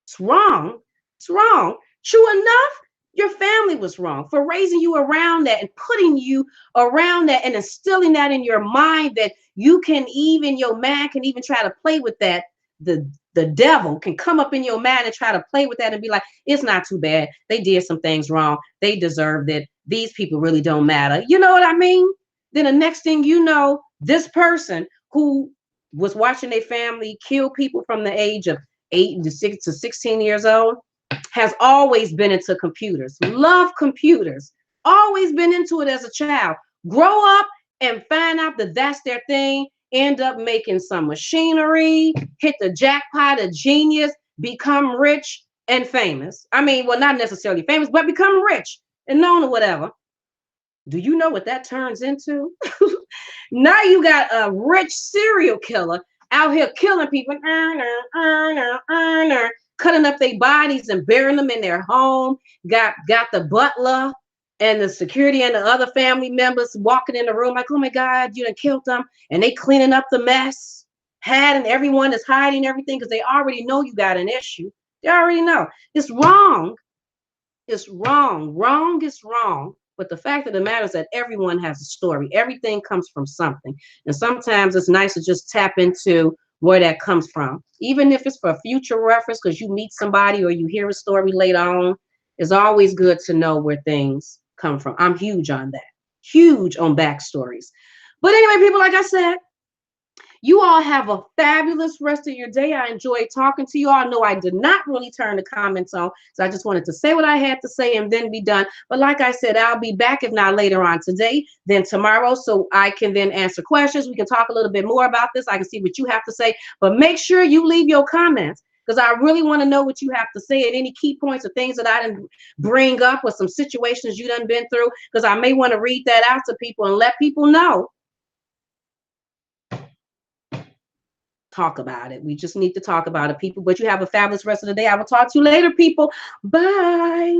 It's wrong. It's wrong. True enough, your family was wrong for raising you around that and putting you around that and instilling that in your mind that you can even, your man can even try to play with that. The devil can come up in your mind and try to play with that and be like, it's not too bad. They did some things wrong. They deserved it. These people really don't matter. You know what I mean? Then the next thing you know, this person who was watching their family kill people from the age of 8 to 6 to 16 years old has always been into computers, love computers, always been into it as a child, grow up and find out that that's their thing, end up making some machinery, hit the jackpot of genius, become rich and famous. I mean, well, not necessarily famous, but become rich and known or whatever. Do you know what that turns into? Now you got a rich serial killer out here killing people, cutting up their bodies and burying them in their home. Got the butler and the security and the other family members walking in the room like, oh my God, you done killed them. And they cleaning up the mess. And everyone is hiding everything because they already know you got an issue. They already know. It's wrong. It's wrong. Wrong is wrong. But the fact of the matter is that everyone has a story. Everything comes from something. And sometimes it's nice to just tap into where that comes from. Even if it's for future reference, because you meet somebody or you hear a story later on, it's always good to know where things come from. I'm huge on that. Huge on backstories. But anyway, people, like I said, you all have a fabulous rest of your day. I enjoyed talking to you all. No, I did not really turn the comments on, so I just wanted to say what I had to say and then be done. But like I said, I'll be back, if not later on today, then tomorrow, so I can then answer questions. We can talk a little bit more about this. I can see what you have to say, but make sure you leave your comments, because I really want to know what you have to say and any key points or things that I didn't bring up or some situations you done been through, because I may want to read that out to people and let people know. Talk about it. We just need to talk about it, people. But you have a fabulous rest of the day. I will talk to you later, people. Bye.